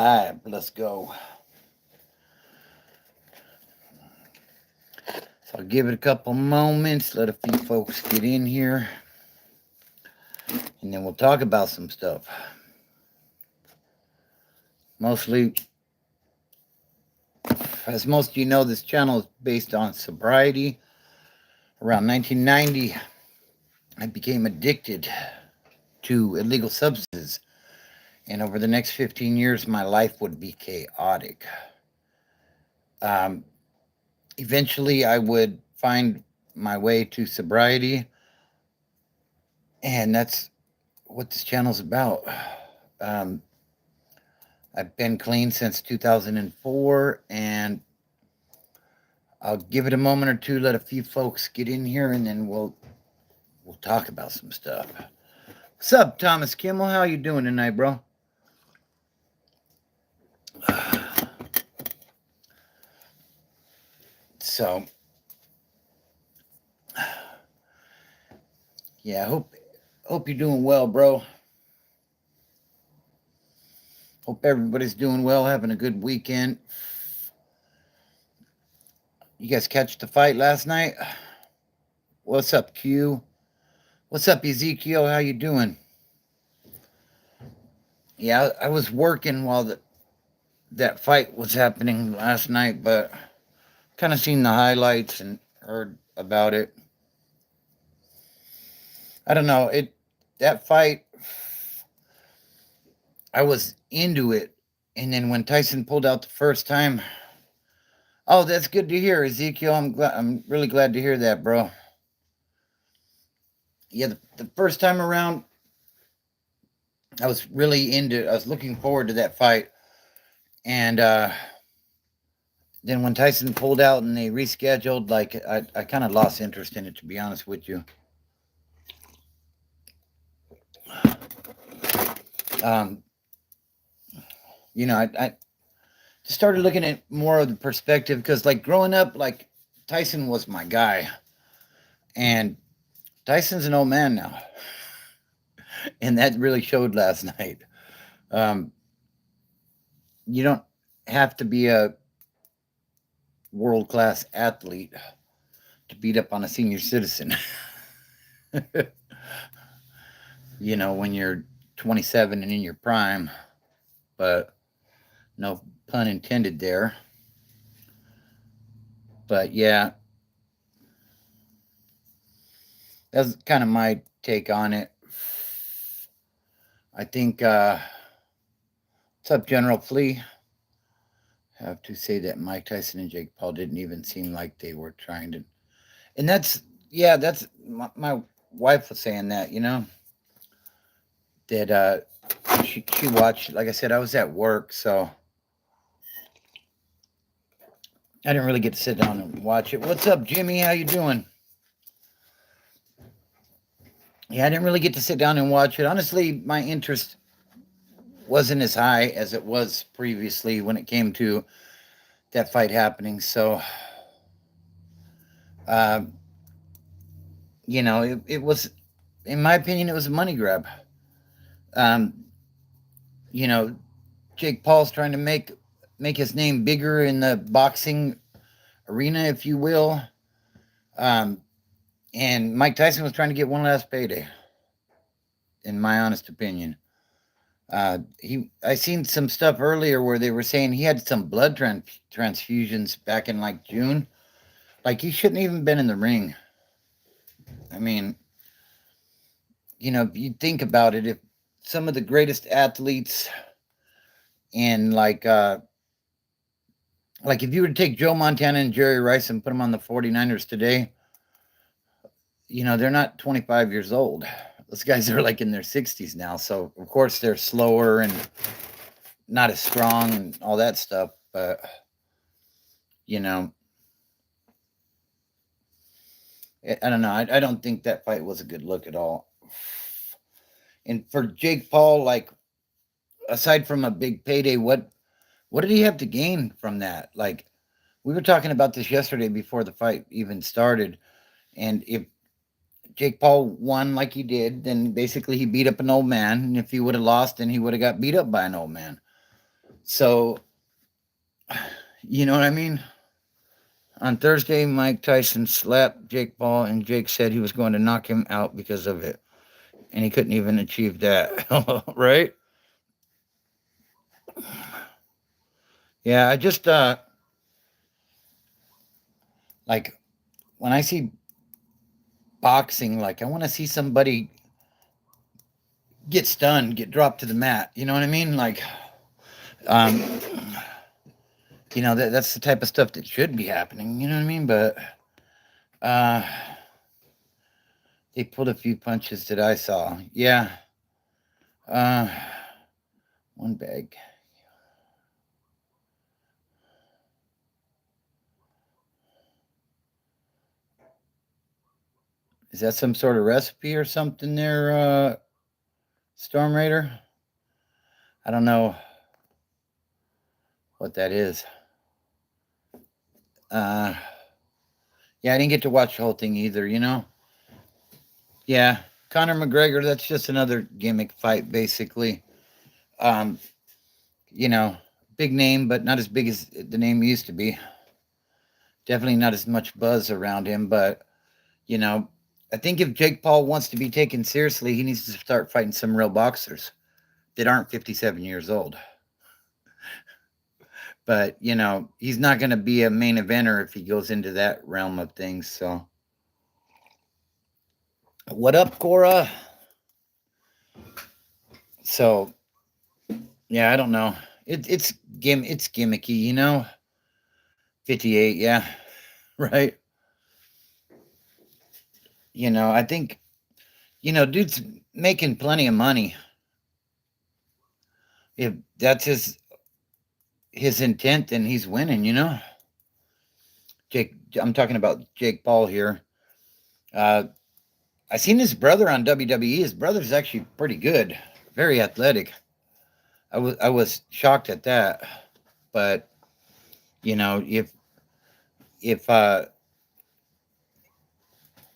Alright, let's go. So I'll give it a couple moments, let a few folks get in here, and then we'll talk about some stuff. Mostly, as most of you know, this channel is based on sobriety. Around 1990, I became addicted to illegal substances, and over the next 15 years, my life would be chaotic. Um, Eventually, I would find my way to sobriety, and that's what this channel's about. Um, I've been clean since 2004, and I'll give it a moment or two, let a few folks get in here, and then we'll talk about some stuff. What's up, Thomas Kimmel? How you doing tonight, bro? So, yeah, hope you're doing well, bro. Hope everybody's doing well, having a good weekend. You guys catch the fight last night? What's up, Q? What's up, Ezekiel? How you doing? Yeah, I was working while that fight was happening last night, but kind of seen the highlights and heard about it. I don't know. That fight, I was into it, and then when Tyson pulled out the first time, oh, that's good to hear, Ezekiel. I'm really glad to hear that, bro. Yeah, the first time around, I was really into. I was looking forward to that fight, and then when Tyson pulled out and they rescheduled, like I kind of lost interest in it, to be honest with you. Um, I just started looking at more of the perspective because, like, growing up, like Tyson was my guy, and Tyson's an old man now, and that really showed last night. Um, you don't have to be a world class athlete to beat up on a senior citizen. When you're 27 and in your prime, but no pun intended there. But yeah, that's kind of my take on it. I think, what's up, General Flea? I have to say that Mike Tyson and Jake Paul didn't even seem like they were trying to. And that's my wife was saying that, that she watched, like I said, I was at work, so I didn't really get to sit down and watch it. What's up, Jimmy? How you doing? Yeah, I didn't really get to sit down and watch it. Honestly, my interest wasn't as high as it was previously when it came to that fight happening. So, uh, it was, in my opinion, it was a money grab. Um, you know, Jake Paul's trying to make his name bigger in the boxing arena, if you will. Um, and Mike Tyson was trying to get one last payday, in my honest opinion. I seen some stuff earlier where they were saying he had some blood transfusions back in like June. Like he shouldn't even been in the ring. I mean, if you think about it, if some of the greatest athletes in like if you were to take Joe Montana and Jerry Rice and put them on the 49ers today, they're not 25 years old. Those guys are like in their 60s now. So, of course, they're slower and not as strong and all that stuff. But, I don't know. I don't think that fight was a good look at all. And for Jake Paul, like, aside from a big payday, what did he have to gain from that? Like, we were talking about this yesterday before the fight even started. And if Jake Paul won like he did, then basically he beat up an old man. And if he would have lost, then he would have got beat up by an old man. So, you know what I mean? On Thursday, Mike Tyson slapped Jake Paul, and Jake said he was going to knock him out because of it. And he couldn't even achieve that. Right? Yeah, I just, like, when I see boxing, like, I want to see somebody get stunned, get dropped to the mat. You know what I mean? Like, um, that's the type of stuff that should be happening. You know what I mean? But uh, they pulled a few punches that I saw. Yeah. Uh, one bag. Is that some sort of recipe or something there, Storm Raider? I don't know what that is. Uh, yeah, I didn't get to watch the whole thing either. Yeah, Conor McGregor, that's just another gimmick fight, basically. Um, you know, big name, but not as big as the name used to be. Definitely not as much buzz around him, but, you know, I think if Jake Paul wants to be taken seriously, he needs to start fighting some real boxers that aren't 57 years old. But, he's not going to be a main eventer if he goes into that realm of things. So, what up, Cora? So, yeah, I don't know. It's gimmicky. 58, yeah, right. I think dude's making plenty of money. If that's his intent, then he's winning. Jake, I'm talking about Jake Paul here. Uh, I seen his brother on WWE. His brother's actually pretty good, very athletic. I was shocked at that, but if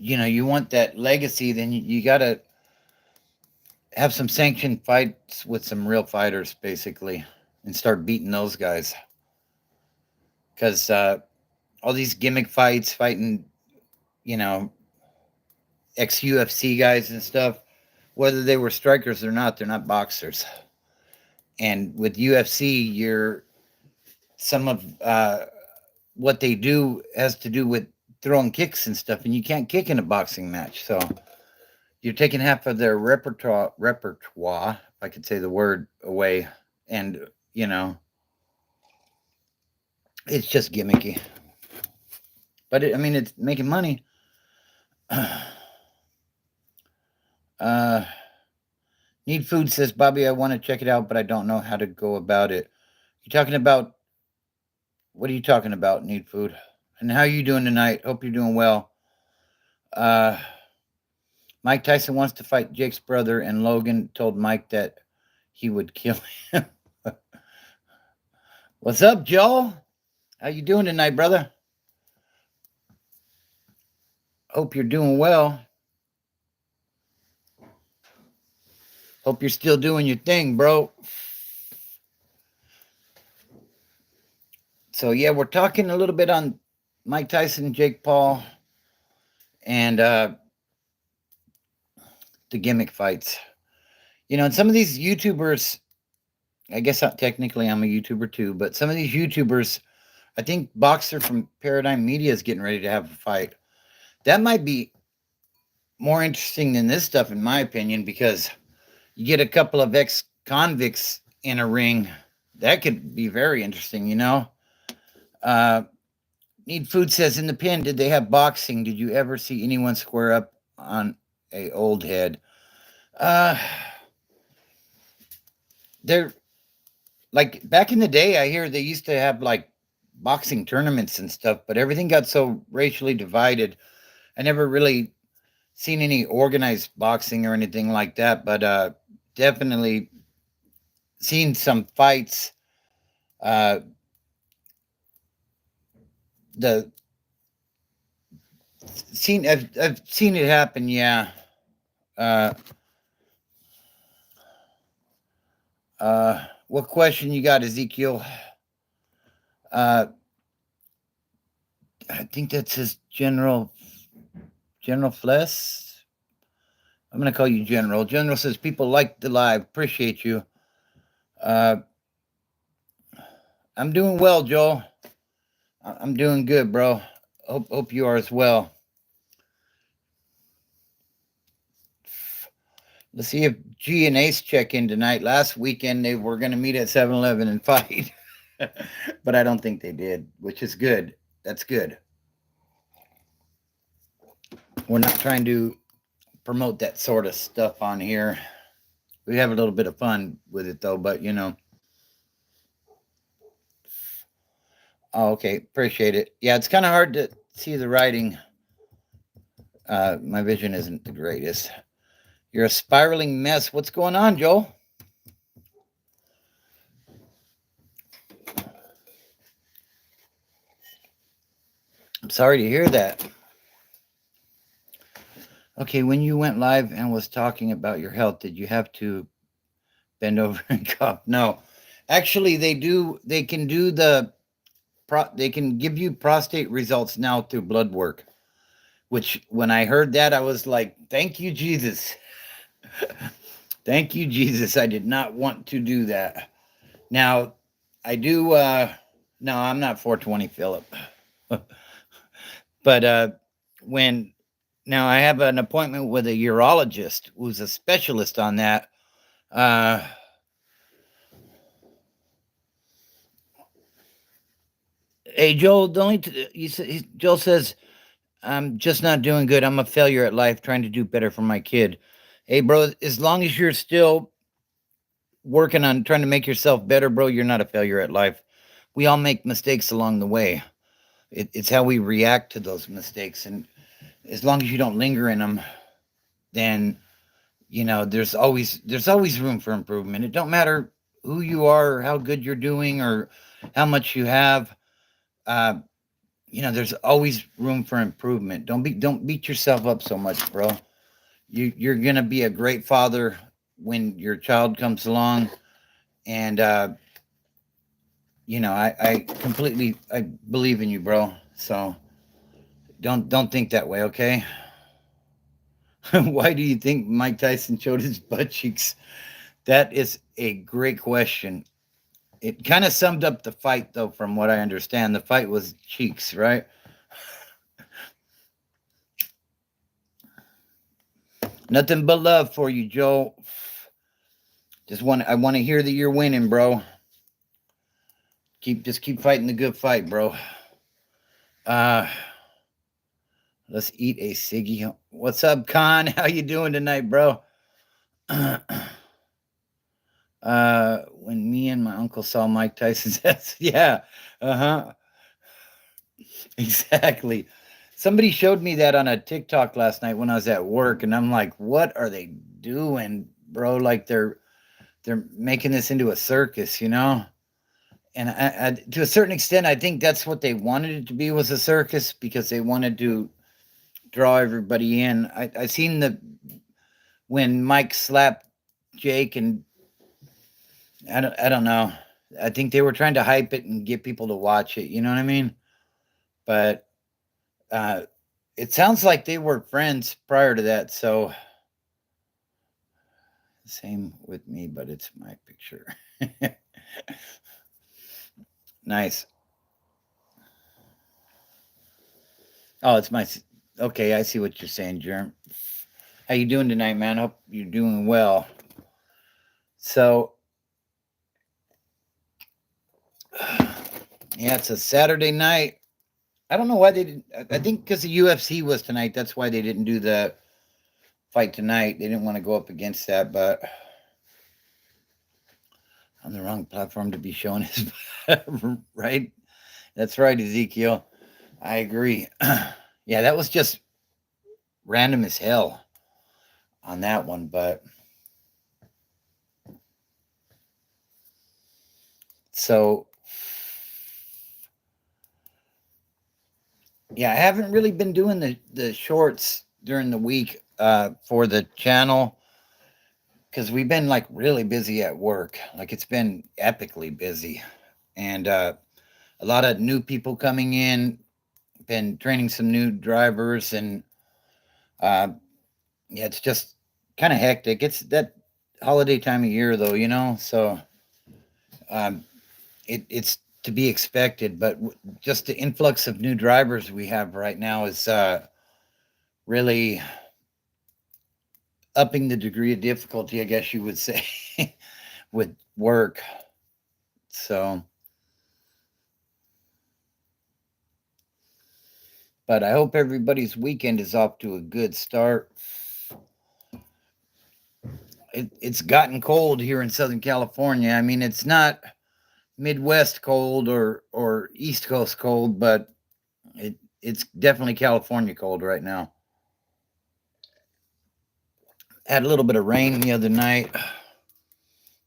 you want that legacy, then you got to have some sanctioned fights with some real fighters, basically, and start beating those guys. Because all these gimmick fights, fighting, you know, ex UFC guys and stuff, whether they were strikers or not, they're not boxers. And with UFC, some of what they do has to do with throwing kicks and stuff, and you can't kick in a boxing match. So you're taking half of their repertoire, if I could say the word, away. And, it's just gimmicky. But, it's making money. Need Food says, Bobby, I want to check it out, but I don't know how to go about it. You talking about, what are you talking about, Need Food? And how are you doing tonight? Hope you're doing well. Uh, Mike Tyson wants to fight Jake's brother, and Logan told Mike that he would kill him. What's up, Joel? How you doing tonight, brother? Hope you're doing well. Hope you're still doing your thing, bro. So yeah, we're talking a little bit on Mike Tyson, Jake Paul, and the gimmick fights. And some of these YouTubers, I guess technically I'm a YouTuber too, but some of these YouTubers, I think Boxer from Paradigm Media is getting ready to have a fight. That might be more interesting than this stuff, in my opinion, because you get a couple of ex-convicts in a ring. That could be very interesting. Need Food says, in the pen, did they have boxing? Did you ever see anyone square up on a old head? They're like, back in the day, I hear they used to have like boxing tournaments and stuff, but everything got so racially divided. I never really seen any organized boxing or anything like that, but definitely seen some fights. Uh, the I've seen it happen. Yeah. Uh, What question you got, Ezekiel? Uh, I think that says General Fless. I'm gonna call you General. General says people like the live. Appreciate you. Uh, I'm doing well, Joel. I'm doing good, bro. Hope you are as well. Let's see if G and Ace check in tonight. Last weekend they were gonna meet at 7-Eleven and fight, but I don't think they did, which is good. That's good. We're not trying to promote that sort of stuff on here. We have a little bit of fun with it though, but Oh, okay, appreciate it. Yeah, it's kind of hard to see the writing. My vision isn't the greatest. You're a spiraling mess. What's going on, Joel? I'm sorry to hear that. Okay, when you went live and was talking about your health, did you have to bend over and cough? No. Actually, they do. They can do they can give you prostate results now through blood work. Which, when I heard that, I was like, "Thank you, Jesus." Thank you, Jesus. I did not want to do that. Now, I do. No, I'm not 420, Philip. But when now I have an appointment with a urologist who's a specialist on that. Uh, hey, Joel, the only Joel says I'm just not doing good. I'm a failure at life, trying to do better for my kid. Hey, bro, as long as you're still working on trying to make yourself better, bro, you're not a failure at life. We all make mistakes along the way. It's how we react to those mistakes, and as long as you don't linger in them, then there's always room for improvement. It don't matter who you are, or how good you're doing, or how much you have. Uh, there's always room for improvement. Don't beat yourself up so much, bro. You're gonna be a great father when your child comes along, and I completely I believe in you, bro. So don't think that way, okay? Why do you think Mike Tyson showed his butt cheeks? That is a great question. It kind of summed up the fight, though, from what I understand. The fight was cheeks, right? Nothing but love for you, Joe. I want to hear that you're winning, bro. Keep fighting the good fight, bro. Uh, let's eat a ciggy. What's up, Con? How you doing tonight, bro? When me and my uncle saw Mike Tyson's ass, yeah, uh-huh. Exactly. Somebody showed me that on a TikTok last night when I was at work, and I'm like, "What are they doing, bro? Like they're making this into a circus, you know?" And to a certain extent, I think that's what they wanted it to be, was a circus, because they wanted to draw everybody in. I seen when Mike slapped Jake, and I don't know. I think they were trying to hype it and get people to watch it. You know what I mean? But uh, it sounds like they were friends prior to that. So same with me, but it's my picture. Nice. Oh, it's my. Okay, I see what you're saying, Germ. How you doing tonight, man? Hope you're doing well. So, yeah, it's a Saturday night. I don't know why they didn't. I think because the UFC was tonight. That's why they didn't do the fight tonight. They didn't want to go up against that, but on the wrong platform to be showing his right. That's right, Ezekiel. I agree. Yeah, that was just random as hell on that one, but so yeah, I haven't really been doing the shorts during the week for the channel because we've been like really busy at work. Like it's been epically busy, and a lot of new people coming in. Been training some new drivers, and uh, yeah, it's just kind of hectic. It's that holiday time of year, though, so um, it's to be expected. But just the influx of new drivers we have right now is really upping the degree of difficulty, I guess you would say, with work. So, but I hope everybody's weekend is off to a good start. It's gotten cold here in Southern California. I mean, it's not Midwest cold or East Coast cold, but it's definitely California cold right now. Had a little bit of rain the other night.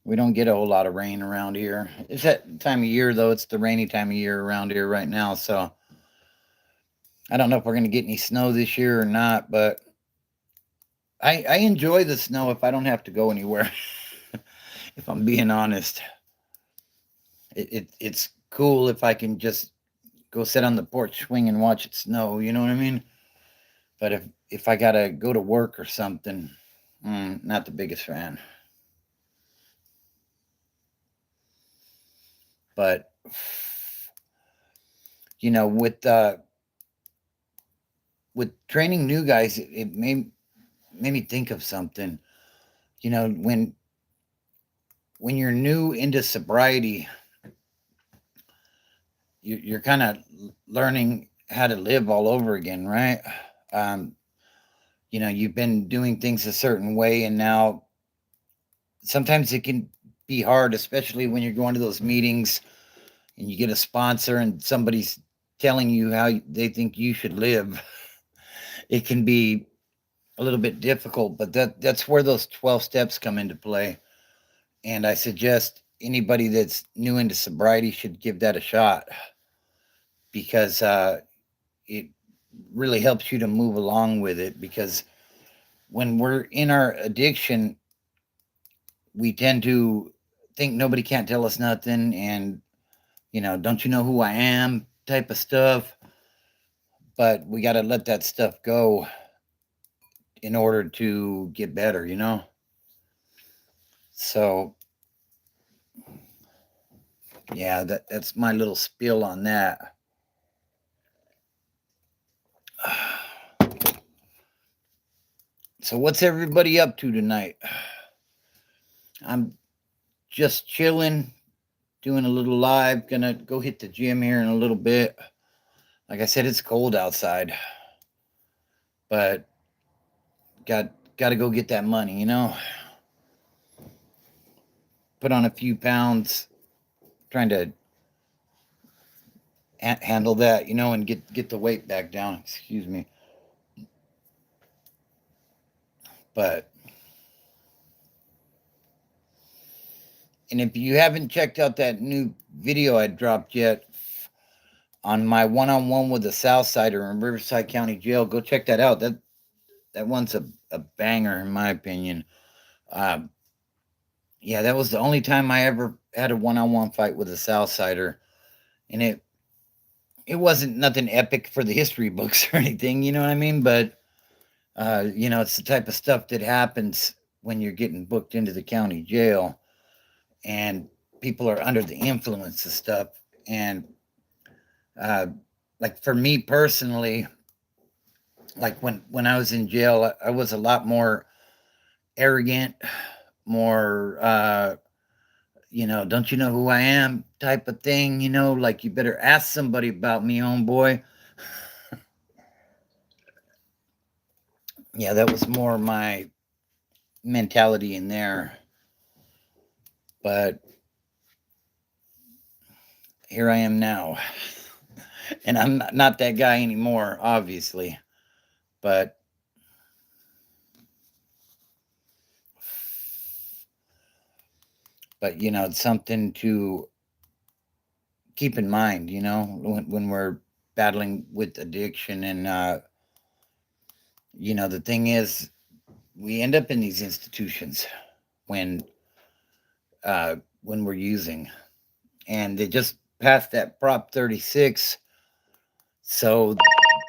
We don't get a whole lot of rain around here. It's that time of year though. It's the rainy time of year around here right now. So I don't know if we're gonna get any snow this year or not, but I enjoy the snow if I don't have to go anywhere. If I'm being honest, it's cool if I can just go sit on the porch swing and watch it snow. You know what I mean? But if I gotta go to work or something, not the biggest fan. But with training new guys, it made me think of something. You know, when you're new into sobriety, you're kind of learning how to live all over again, right? Um, you've been doing things a certain way, and now sometimes it can be hard, especially when you're going to those meetings and you get a sponsor and somebody's telling you how they think you should live. It can be a little bit difficult, but that's where those 12 steps come into play. And I suggest anybody that's new into sobriety should give that a shot, because it really helps you to move along with it. Because when we're in our addiction, we tend to think nobody can't tell us nothing, and don't you know who I am type of stuff. But we got to let that stuff go in order to get better. So yeah, that's my little spiel on that. So what's everybody up to tonight? I'm just chilling, doing a little live. Gonna go hit the gym here in a little bit. Like I said, it's cold outside, but got to go get that money. Put on a few pounds, trying to handle that, and get the weight back down. Excuse me. But and if you haven't checked out that new video I dropped yet on my one-on-one with the Southsider in Riverside County Jail, go check that out. That one's a banger in my opinion. Um, yeah, that was the only time I ever had a one-on-one fight with a Southsider, and it wasn't nothing epic for the history books or anything, you know what I mean? But it's the type of stuff that happens when you're getting booked into the county jail, and people are under the influence of stuff. And uh, like for me personally, like when I was in jail, I was a lot more arrogant, more don't you know who I am type of thing, like you better ask somebody about me, homeboy. Yeah, that was more my mentality in there. But here I am now. And I'm not that guy anymore, obviously. But it's something to keep in mind, when we're battling with addiction. And the thing is, we end up in these institutions. when we're using. And they just passed that Prop 36. So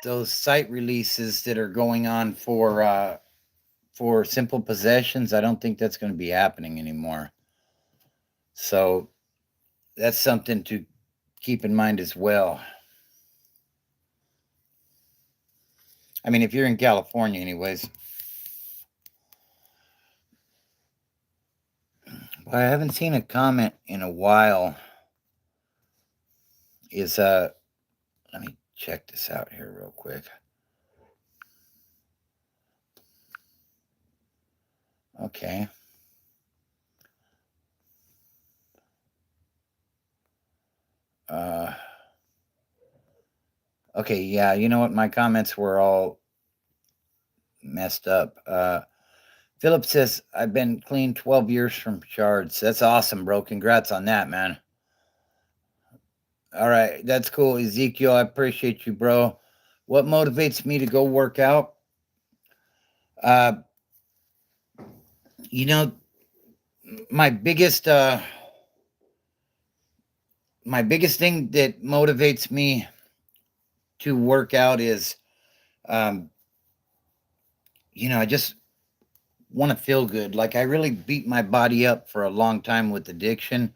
those site releases that are going on for simple possessions, I don't think that's going to be happening anymore. So that's something to keep in mind as well. I mean, if you're in California, anyways. Well, I haven't seen a comment in a while. Let me check this out here real quick. Okay. Okay, yeah, you know what? My comments were all messed up. Philip says, I've been clean 12 years from shards. That's awesome, bro. Congrats on that, man. All right, that's cool. Ezekiel, I appreciate you, bro. What motivates me to go work out? Uh, you know, my biggest thing that motivates me to work out is um, I just want to feel good. Like I really beat my body up for a long time with addiction,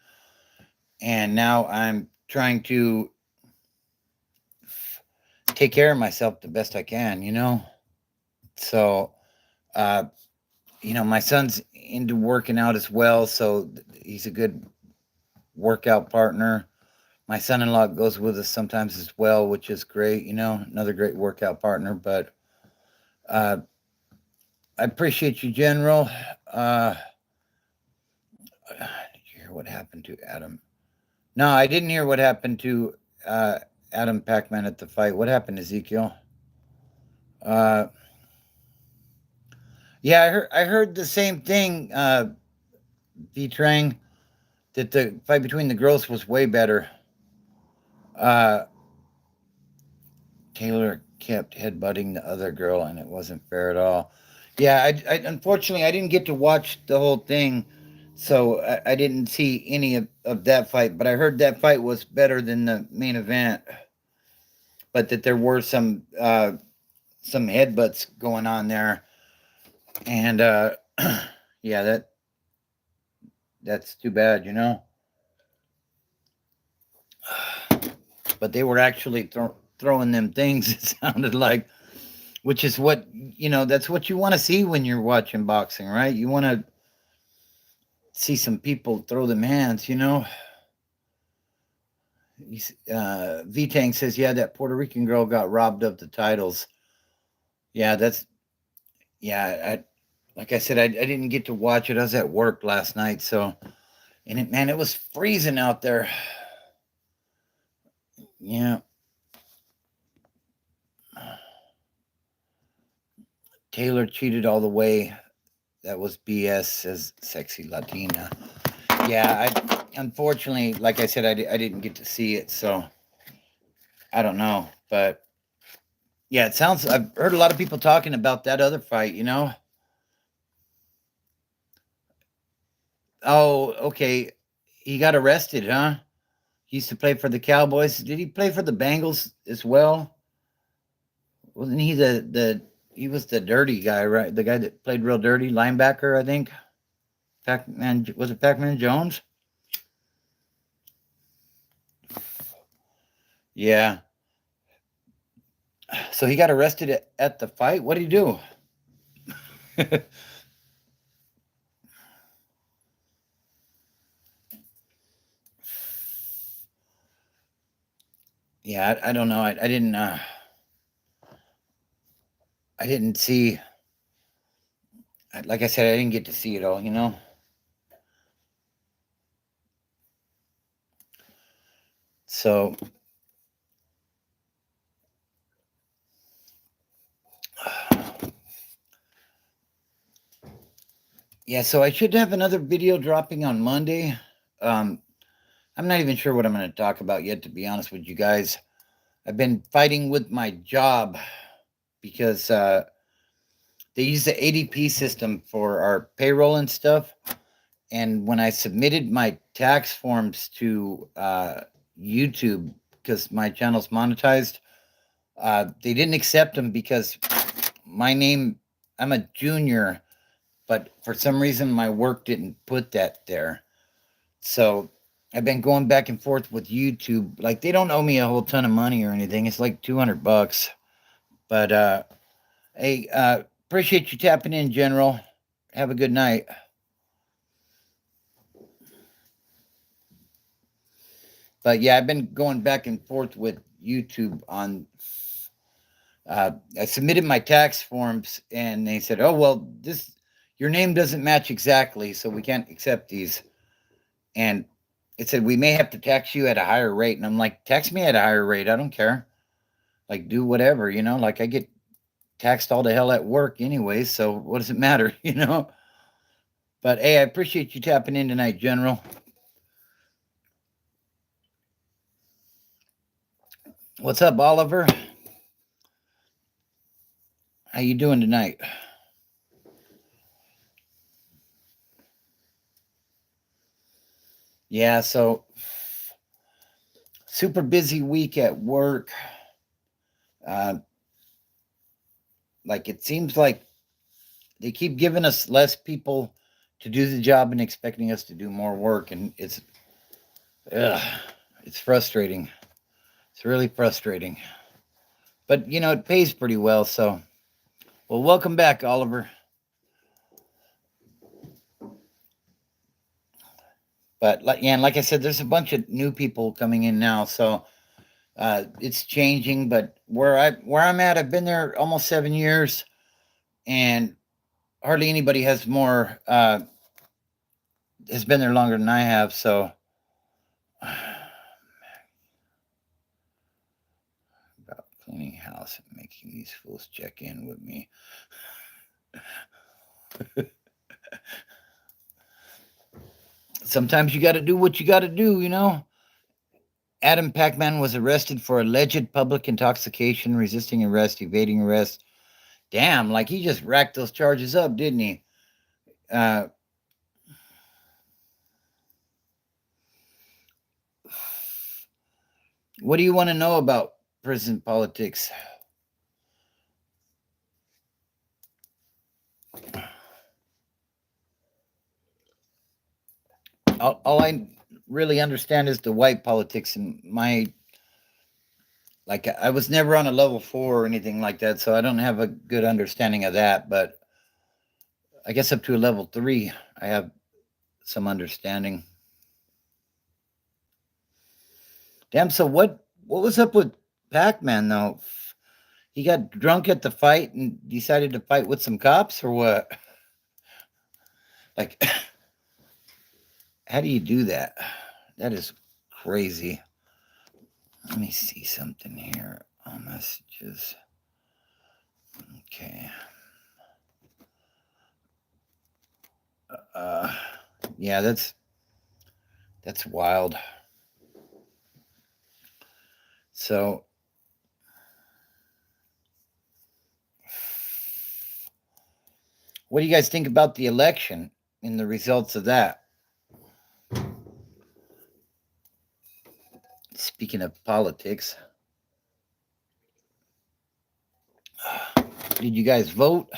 and now I'm trying to take care of myself the best I can, So, uh, my son's into working out as well, so he's a good workout partner. My son-in-law goes with us sometimes as well, which is great, another great workout partner. But I appreciate you, General. Did you hear what happened to Adam? No, I didn't hear what happened to Adam Pac-Man at the fight. What happened, Ezekiel? Uh, yeah, I heard the same thing, V-Trang, that the fight between the girls was way better. Uh, Taylor kept headbutting the other girl, and it wasn't fair at all. Yeah, I unfortunately I didn't get to watch the whole thing, so I didn't see any of that fight. But I heard that fight was better than the main event, but that there were some headbutts going on there, and yeah, that's too bad, But they were actually throwing them things. It sounded like, which is what that's what you want to see when you're watching boxing, right? You want to see some people throw them hands, V-Tang says, yeah, that Puerto Rican girl got robbed of the titles. Yeah, I like I said, I didn't get to watch it. I was at work last night, so, and it was freezing out there. Yeah. Taylor cheated all the way. That was BS, says Sexy Latina. Yeah, unfortunately, like I said, I didn't get to see it, so I don't know. But yeah, I've heard a lot of people talking about that other fight, Oh, okay. He got arrested, huh? He used to play for the Cowboys. Did he play for the Bengals as well? Wasn't he he was the dirty guy, right? The guy that played real dirty, linebacker, I think. Pac-Man, was it Pac-Man Jones? Yeah. So he got arrested at the fight. What did he do? Yeah, I don't know. I didn't. I didn't see. Like I said, I didn't get to see it all. So. Yeah, so I should have another video dropping on Monday. I'm not even sure what I'm going to talk about yet, to be honest with you guys. I've been fighting with my job because they use the ADP system for our payroll and stuff. And when I submitted my tax forms to YouTube, because my channel's monetized, they didn't accept them because my name, I'm a junior, but for some reason my work didn't put that there. So I've been going back and forth with YouTube. Like, they don't owe me a whole ton of money or anything. It's like $200. But hey, appreciate you tapping in, General. Have a good night. But yeah, I've been going back and forth with YouTube on. I submitted my tax forms, and they said, "Oh well, this your name doesn't match exactly, so we can't accept these." And it said we may have to tax you at a higher rate, and I'm like, "Tax me at a higher rate. I don't care. Like, do whatever, you know. Like, I get taxed all to hell at work anyway, so what does it matter, you know?" But hey, I appreciate you tapping in tonight, General. What's up, Oliver? How you doing tonight? Yeah, so super busy week at work. Uh, like, it seems like they keep giving us less people to do the job and expecting us to do more work, and ugh, it's frustrating. It's really frustrating. But you know, it pays pretty well. So, well, welcome back, Oliver. But yeah, and like I said, there's a bunch of new people coming in now, so it's changing. But where I'm at, I've been there almost 7 years, and hardly anybody has been there longer than I have. So about cleaning house and making these fools check in with me. Sometimes you got to do what you got to do, you know. Adam Pacman was arrested for alleged public intoxication, resisting arrest, evading arrest. Damn, like he just racked those charges up, didn't he? Uh, what do you want to know about prison politics? All I really understand is the white politics, and I was never on a level 4 or anything like that, so I don't have a good understanding of that. But I guess up to a level 3, I have some understanding. Damn. So what was up with Pac-Man though? He got drunk at the fight and decided to fight with some cops, or what? Like, how do you do that? That is crazy. Let me see something here. All messages. Okay. Uh, yeah, that's wild. So, what do you guys think about the election and the results of that? Speaking of politics, did you guys vote?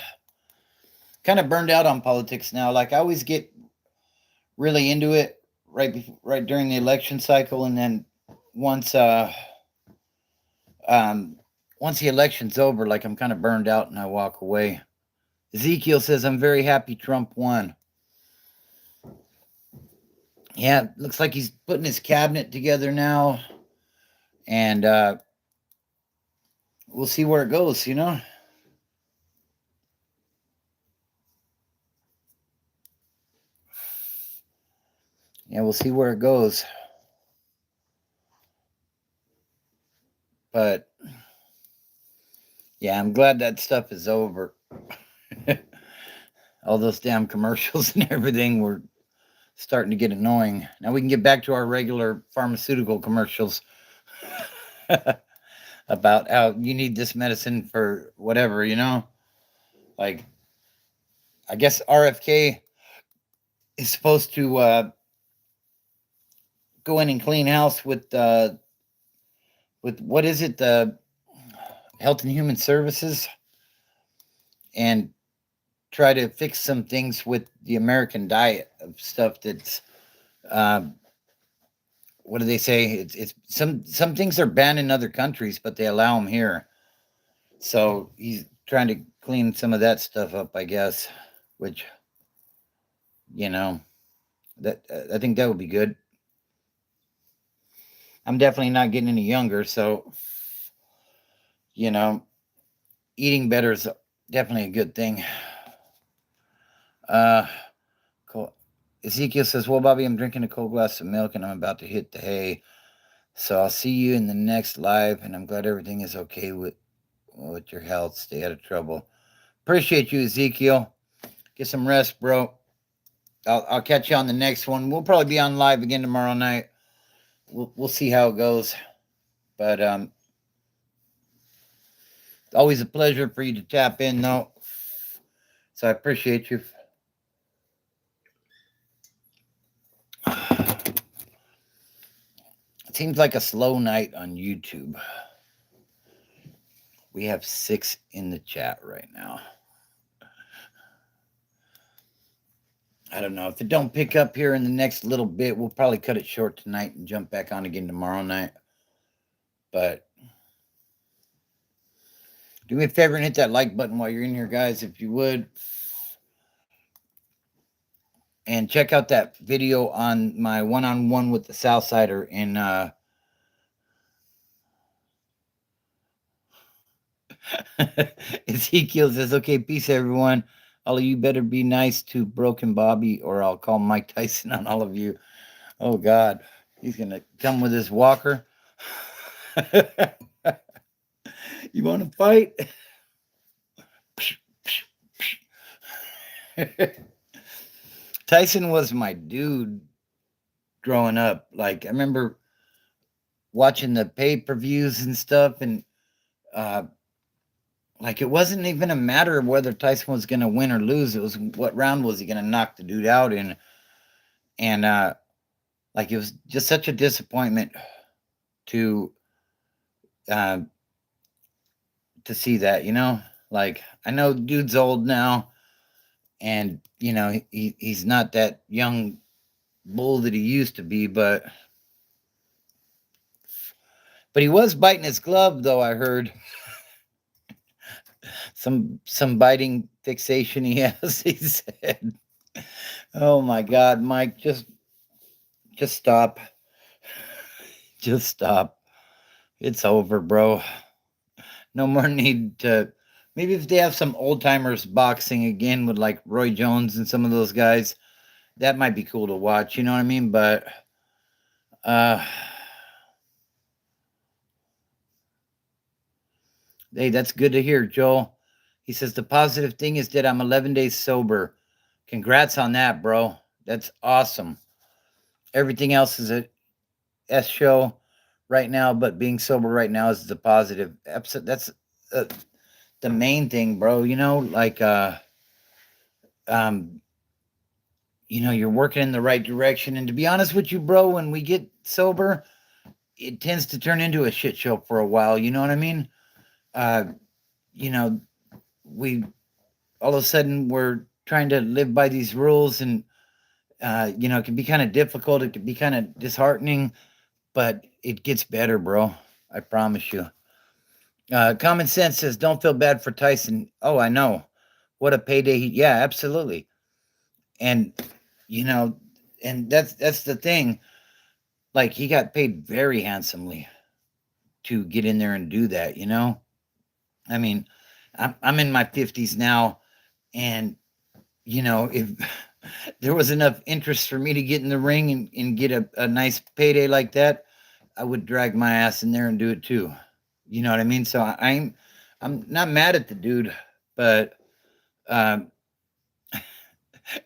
Kind of burned out on politics now. Like, I always get really into it right during the election cycle, and then once um once the election's over, like, I'm kind of burned out and I walk away. Ezekiel says, I'm very happy Trump won. Yeah, looks like he's putting his cabinet together now, and we'll see where it goes, you know? Yeah, we'll see where it goes. But yeah, I'm glad that stuff is over. All those damn commercials and everything were starting to get annoying. Now we can get back to our regular pharmaceutical commercials about how you need this medicine for whatever, you know? Like, I guess RFK is supposed to go in and clean house with what is it, the Health and Human Services, and try to fix some things with the American diet of stuff that's um, what do they say? It's some things are banned in other countries, but they allow them here. So he's trying to clean some of that stuff up, I guess. Which you know that I think that would be good. I'm definitely not getting any younger, so you know eating better is definitely a good thing. Uh, cool. Ezekiel says, "Well, Bobby, I'm drinking a cold glass of milk and I'm about to hit the hay. So I'll see you in the next live, and I'm glad everything is okay with your health. Stay out of trouble. Appreciate you, Ezekiel. Get some rest, bro. I'll catch you on the next one. We'll probably be on live again tomorrow night. We'll see how it goes. But always a pleasure for you to tap in, though. So I appreciate you. It seems like a slow night on YouTube. We have 6 in the chat right now. I don't know. If it don't pick up here in the next little bit, we'll probably cut it short tonight and jump back on again tomorrow night. But do me a favor and hit that like button while you're in here, guys, if you would. And check out that video on my one-on-one with the Southsider in Ezekiel says, okay, peace, everyone. All of you better be nice to Broken Bobby, or I'll call Mike Tyson on all of you. Oh, God. He's going to come with his walker. You want to fight? Tyson was my dude growing up. Like, I remember watching the pay-per-views and stuff, and like it wasn't even a matter of whether Tyson was going to win or lose. It was what round was he going to knock the dude out in, and like it was just such a disappointment to uh, to see that. Like I know dude's old now, and he's not that young bull that he used to be, but he was biting his glove, though. I heard some biting fixation he has. He said, "Oh my God, Mike, just stop, just stop. It's over, bro. No more need to." Maybe if they have some old timers boxing again with like Roy Jones and some of those guys, that might be cool to watch. You know what I mean? But uh, hey, that's good to hear, Joel. He says the positive thing is that I'm 11 days sober. Congrats on that, bro. That's awesome. Everything else is a S show right now, but being sober right now is the positive. That's uh, the main thing, bro. Like um, you're working in the right direction. And to be honest with you, bro, when we get sober, it tends to turn into a shit show for a while. You know what I mean? Uh, you know, we all of a sudden we're trying to live by these rules, and it can be kind of difficult. It can be kind of disheartening, but it gets better, bro. I promise you. Common sense says, "Don't feel bad for Tyson." Oh, I know. What a payday! Yeah, absolutely. And you know, and that's the thing. Like he got paid very handsomely to get in there and do that. I mean, I'm in my 50s now, and if there was enough interest for me to get in the ring and get a nice payday like that, I would drag my ass in there and do it too. You know what I mean? So I'm not mad at the dude, but um,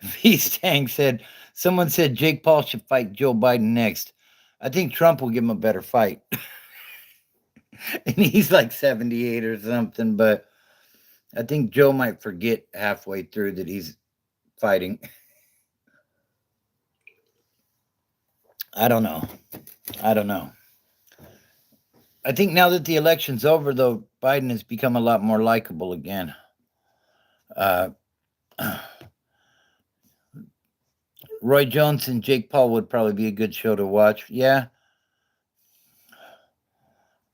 V Stang said someone said Jake Paul should fight Joe Biden next. I think Trump will give him a better fight, and he's like 78 or something. But I think Joe might forget halfway through that he's fighting. I don't know. I don't know. I think now that the election's over, though, Biden has become a lot more likable again. Uh, Roy Jones and Jake Paul would probably be a good show to watch. Yeah.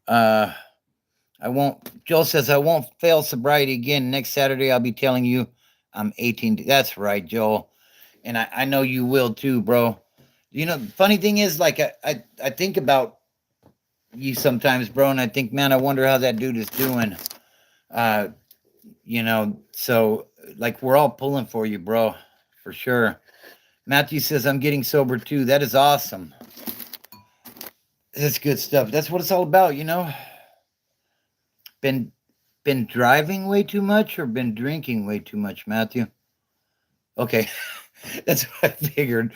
Uh, I won't. Joel says I won't fail sobriety again. Next Saturday, I'll be telling you I'm 18. That's right, Joel, and I know you will too, bro. You know, the funny thing is, like, I think about you sometimes, bro, and I think, man, I wonder how that dude is doing. Uh, so like we're all pulling for you, bro, for sure. Matthew says I'm getting sober too. That is awesome. That's good stuff. That's what it's all about, you know. Been been driving way too much or been drinking way too much, Matthew? Okay, that's what I figured.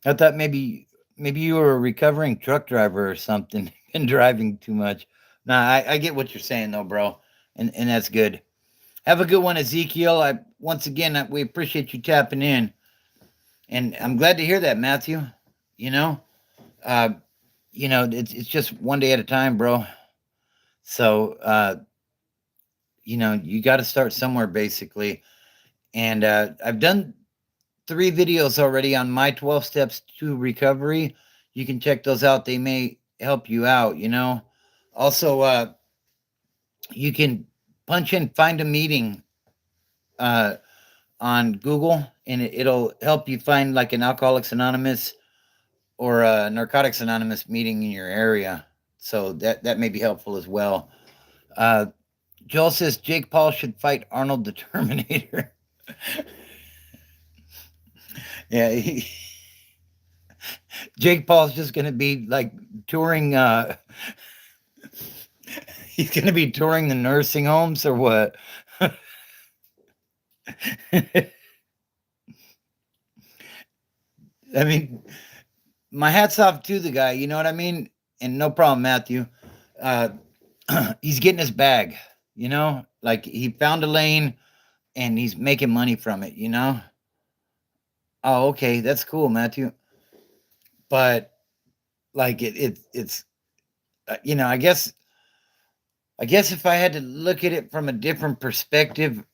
I thought maybe you were a recovering truck driver or something and driving too much. Nah, I get what you're saying though, bro, and that's good. Have a good one, Ezekiel. I once again we appreciate you tapping in, and I'm glad to hear that, Matthew. You know, uh, it's just one day at a time, bro. So you got to start somewhere, basically. And I've done 3 videos already on my 12 steps to recovery. You can check those out. They may help you out, you know. Also, you can punch in find a meeting uh, on Google, and it'll help you find like an Alcoholics Anonymous or a Narcotics Anonymous meeting in your area. So that may be helpful as well. Uh, Joel says Jake Paul should fight Arnold the Terminator. Yeah, Jake Paul's just going to be like touring. He's going to be touring the nursing homes or what? I mean, my hat's off to the guy. You know what I mean? And no problem, Matthew. Uh, he's getting his bag. You know, like he found a lane and he's making money from it. You know. Oh, okay, that's cool, Matthew. But like it's I guess if I had to look at it from a different perspective,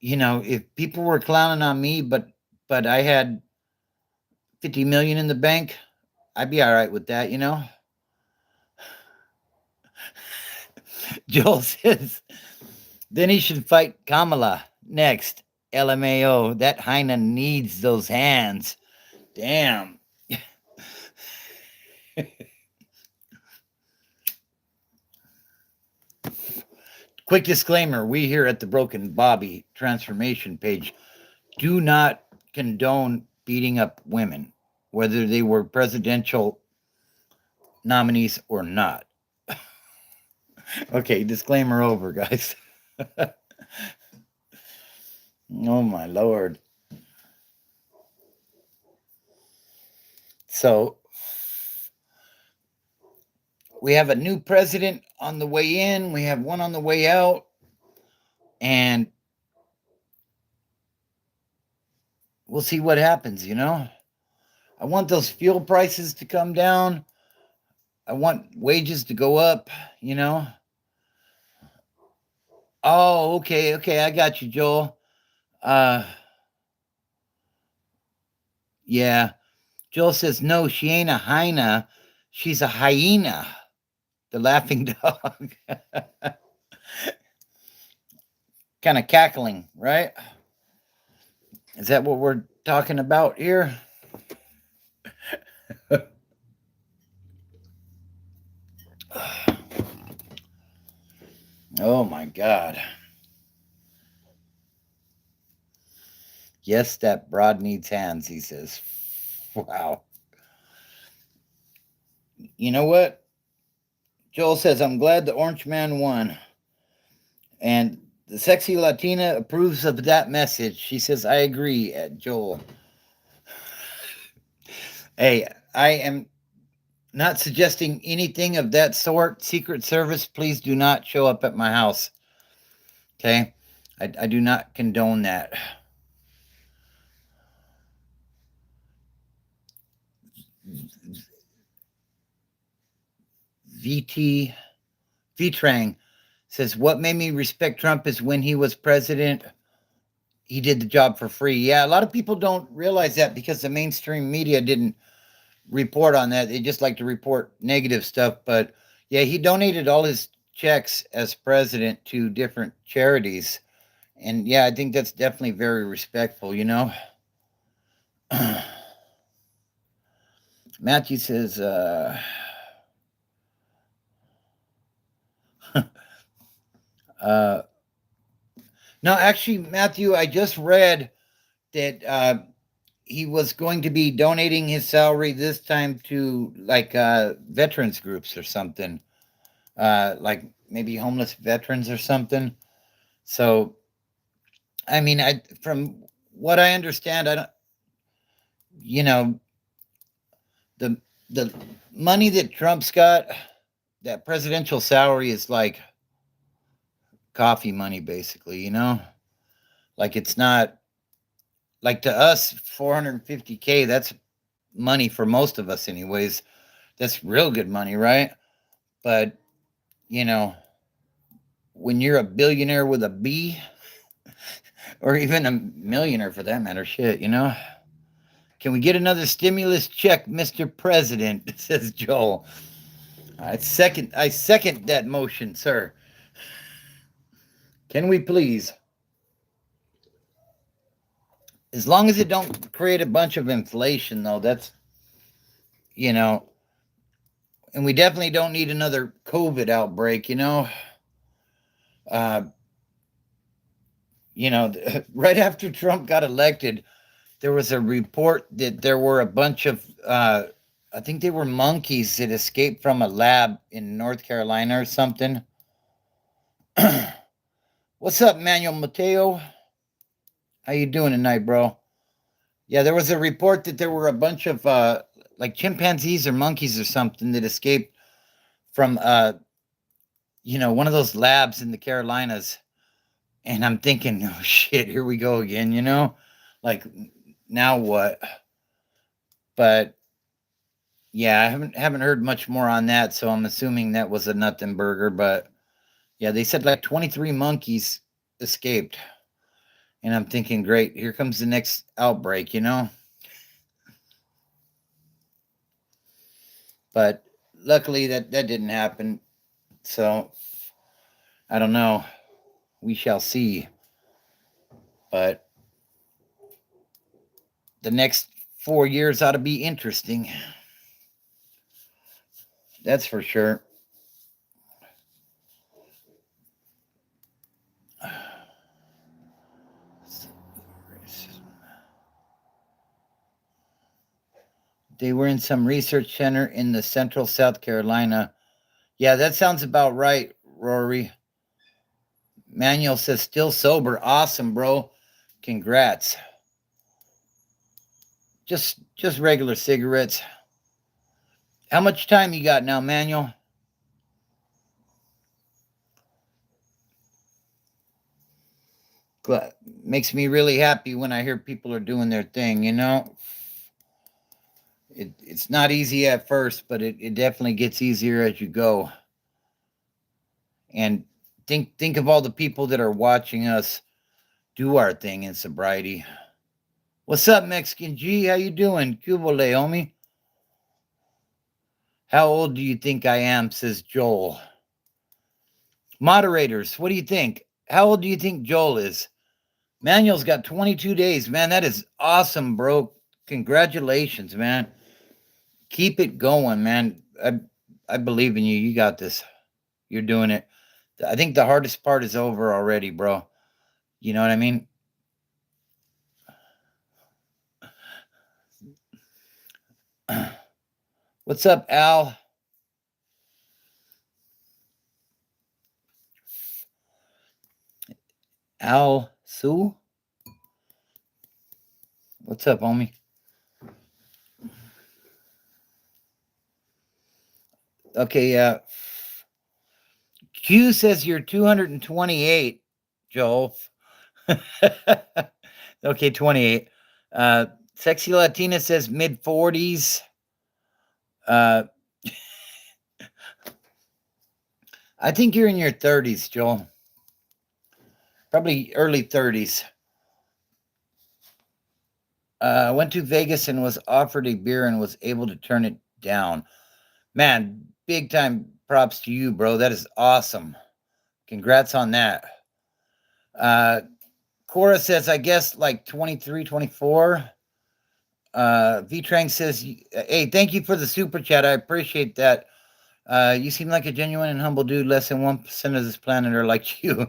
if people were clowning on me, but I had 50 million in the bank, I'd be all right with that, you know. Joel says then he should fight Kamala next. LMAO. That hyena needs those hands. Damn. Quick disclaimer: we here at the Broken Bobby Transformation page do not condone beating up women, whether they were presidential nominees or not. Okay, disclaimer over, guys. Oh my lord. So we have a new president on the way in, we have one on the way out, and we'll see what happens, you know? I want those fuel prices to come down. I want wages to go up, you know? Oh, okay, okay, I got you, Joel. Uh yeah. Joel says no, she ain't a hyena. She's a hyena. The laughing dog. Kind of cackling, right? Is that what we're talking about here? Oh my God. Yes, that broad needs hands, he says. Wow. You know what? Joel says, I'm glad the orange man won. And the sexy Latina approves of that message. She says, I agree, Joel. Hey, I am not suggesting anything of that sort. Secret Service, please do not show up at my house. Okay? I do not condone that. VT Vitrang says, "What made me respect Trump is when he was president, he did the job for free." Yeah, a lot of people don't realize that because the mainstream media didn't report on that. They just like to report negative stuff. But yeah, he donated all his checks as president to different charities. And yeah, I think that's definitely very respectful, you know? Matthew says, uh, no, actually, Matthew, I just read that he was going to be donating his salary this time to like veterans groups or something, like maybe homeless veterans or something. So, I mean, I from what I understand, I don't, you know, the the money that Trump's got, that presidential salary is like coffee money, basically. You know, like it's not like to us 450K. That's money for most of us, anyways. That's real good money, right? But you know, when you're a billionaire with a B, or even a millionaire for that matter, shit, you know. Can we get another stimulus check, Mr. President? Says Joel. I second that motion, sir. Can we please? As long as it don't create a bunch of inflation, though, that's you know, and we definitely don't need another COVID outbreak, you know. Uh, right after Trump got elected, there was a report that there were a bunch of I think they were monkeys that escaped from a lab in North Carolina or something. What's up, Manuel Mateo? How you doing tonight, bro? Yeah, there was a report that there were a bunch of like chimpanzees or monkeys or something that escaped from one of those labs in the Carolinas. And I'm thinking, oh shit, here we go again, you know? Like now what? But yeah, I haven't heard much more on that, so I'm assuming that was a nothing burger, but yeah, they said like 23 monkeys escaped. And I'm thinking, great, here comes the next outbreak, you know? But luckily that didn't happen. So I don't know. We shall see. But the next 4 years ought to be interesting. That's for sure. They were in some research center in the central South Carolina. Yeah, that sounds about right, Rory. Manuel says still sober. Awesome, bro. Congrats. Just regular cigarettes. How much time you got now, Manuel? Makes me really happy when I hear people are doing their thing, you know? It's not easy at first, but it definitely gets easier as you go. And think of all the people that are watching us do our thing in sobriety. What's up, Mexican G? How you doing? Cubole, homie. How old do you think I am? Says Joel. Moderators, what do you think? How old do you think Joel is? Manuel's got 22 days, man. That is awesome, bro. Congratulations, man. Keep it going, man. I believe in you. You got this. You're doing it. I think the hardest part is over already, bro. You know what I mean? What's up, Al? Al Sue? What's up, homie? Okay, Q says you're 228, Joel. Okay, 28. Sexy Latina says mid 40s. Uh, I think you're in your 30s, Joel. Probably early 30s. Went to Vegas and was offered a beer and was able to turn it down. Man, big time props to you, bro. That is awesome. Congrats on that. Uh, Cora says, I guess like 23, 24. V-Trank says, hey, thank you for the super chat. I appreciate that. You seem like a genuine and humble dude. Less than 1% of this planet are like you.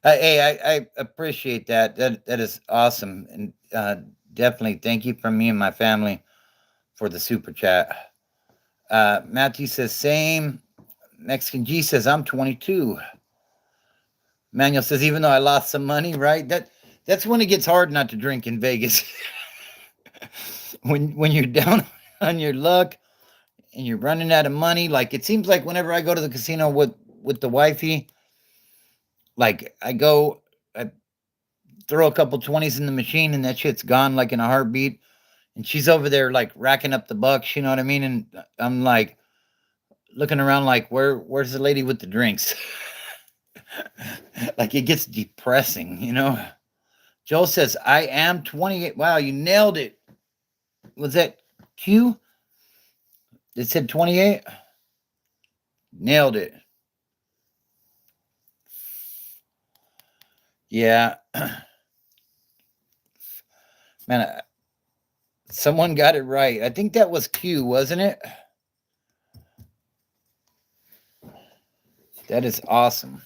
Hey, I appreciate that. That is awesome. And definitely thank you from me and my family for the super chat. Matthew says, same. Mexican G says, I'm 22. Manuel says, even though I lost some money, right? That's when it gets hard not to drink in Vegas. when you're down on your luck and you're running out of money, like it seems like whenever I go to the casino with the wifey, like I throw a couple 20s in the machine and that shit's gone like in a heartbeat. And she's over there like racking up the bucks, you know what I mean? And I'm like looking around like where's the lady with the drinks? Like it gets depressing, you know. Joel says, I am 28. Wow, you nailed it. Was that Q? It said 28? Nailed it. Yeah. Man, someone got it right. I think that was Q, wasn't it? That is awesome.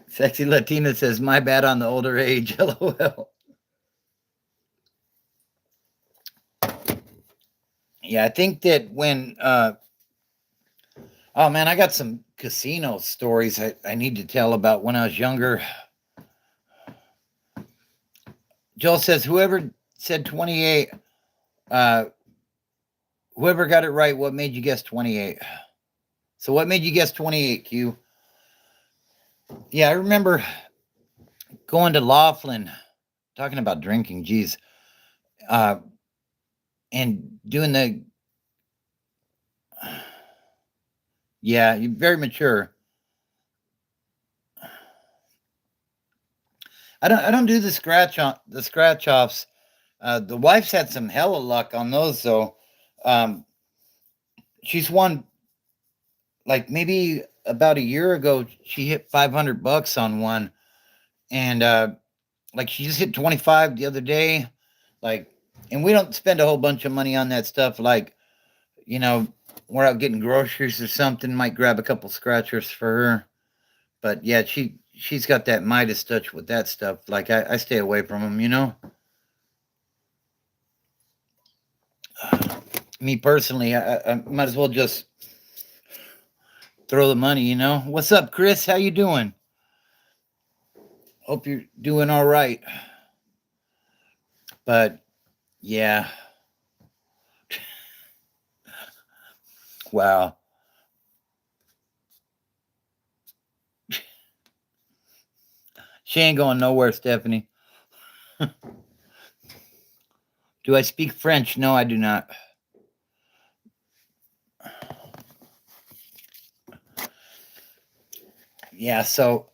Sexy Latina says, my bad on the older age. LOL. Yeah, I think that when oh man, I got some casino stories I need to tell about when I was younger. Joel says, whoever said 28, uh, whoever got it right, what made you guess 28? So what made you guess 28, Q? Yeah, I remember going to Laughlin, talking about drinking, geez, uh, and doing the, yeah, you're very mature. I don't do the scratch offs. The wife's had some hella luck on those though. Um, she's won like maybe about a year ago. She hit $500 on one, and like she just hit 25 the other day. Like, and we don't spend a whole bunch of money on that stuff. Like, you know, we're out getting groceries or something. Might grab a couple scratchers for her. But yeah, she's got that Midas touch with that stuff. Like I stay away from them, you know. Me personally, I might as well just throw the money, you know. What's up, Chris? How you doing? Hope you're doing all right. But yeah, wow. She ain't going nowhere, Stephanie. Do I speak French? No, I do not. Yeah, so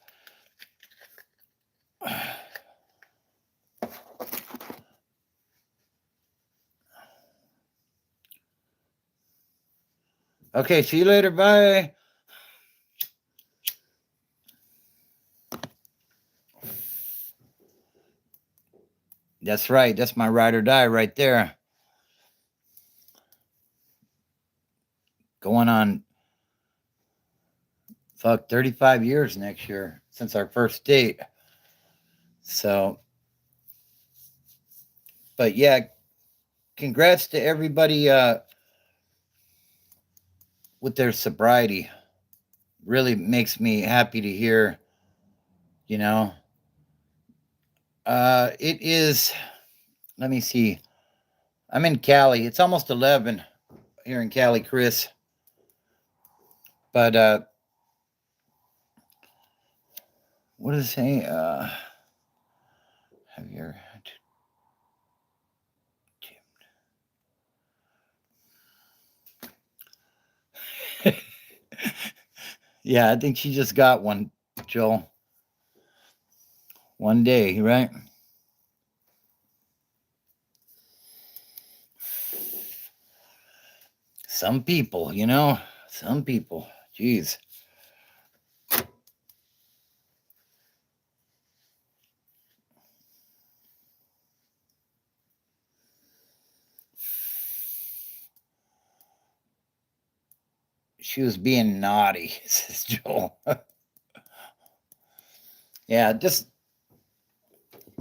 okay, see you later. Bye. That's right. That's my ride or die right there. Going on, fuck, 35 years next year since our first date. So, but yeah, congrats to everybody with their sobriety. Really makes me happy to hear, you know. It is, let me see. I'm in Cali. It's almost 11 here in Cali, Chris. But what does it say? Have you ever had Yeah, I think she just got one, Joel. One day, right? Some people, some people. Jeez. She was being naughty, says Joel. Yeah, just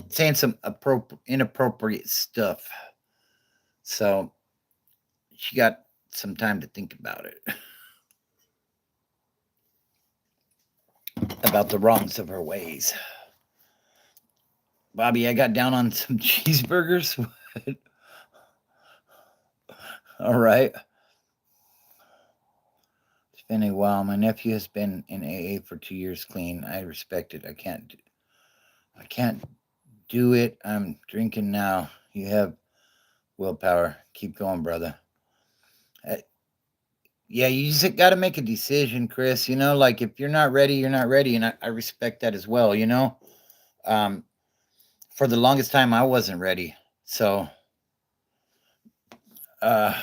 saying some inappropriate stuff. So she got some time to think about it, about the wrongs of her ways. Bobby, I got down on some cheeseburgers. All right. It's been a while. My nephew has been in AA for 2 years clean. I respect it. I can't do it. I'm drinking now. You have willpower. Keep going, brother. Uh, yeah, you just got to make a decision, Chris. Like if you're not ready, you're not ready. And I respect that as well. Um, for the longest time, I wasn't ready. So, uh,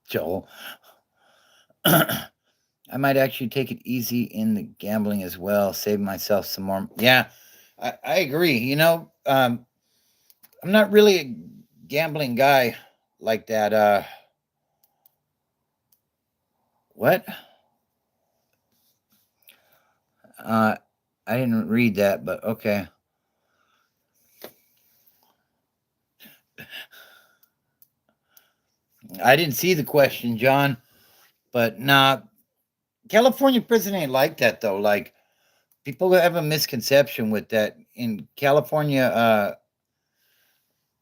Joel, I might actually take it easy in the gambling as well, save myself some more. Yeah, I agree. I'm not really a gambling guy like that. What? Uh, I didn't read that, but okay. I didn't see the question, John, but nah, California prison ain't like that though. Like people have a misconception with that in California.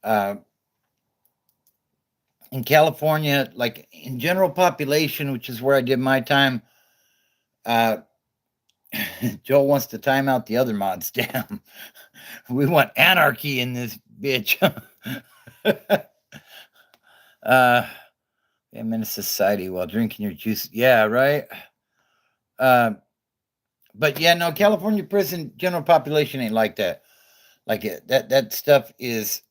Uh, in California, like in general population, which is where I did my time. Uh, Joel wants to time out the other mods. Damn, we want anarchy in this bitch. I'm in a society while drinking your juice. Yeah, right. Uh, but yeah, no, California prison general population ain't like that. Like that stuff is,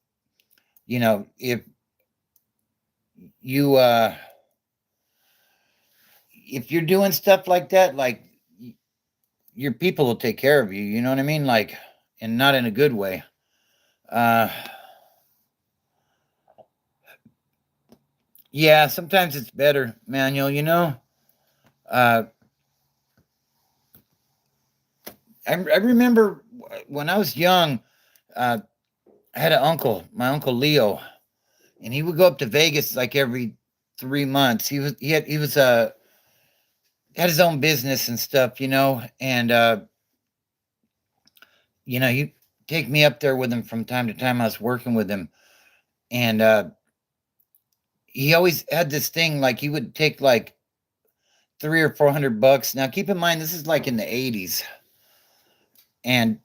if you if you're doing stuff like that, like your people will take care of you. You know what I mean? Like, and not in a good way. Uh, yeah, sometimes it's better, Manuel. Uh, I remember when I was young. I had an uncle, my uncle Leo, and he would go up to Vegas like every 3 months. He was had his own business and stuff, and he'd take me up there with him from time to time. I was working with him, and he always had this thing like he would take like 300 or 400 bucks. Now keep in mind this is like in the 80s, and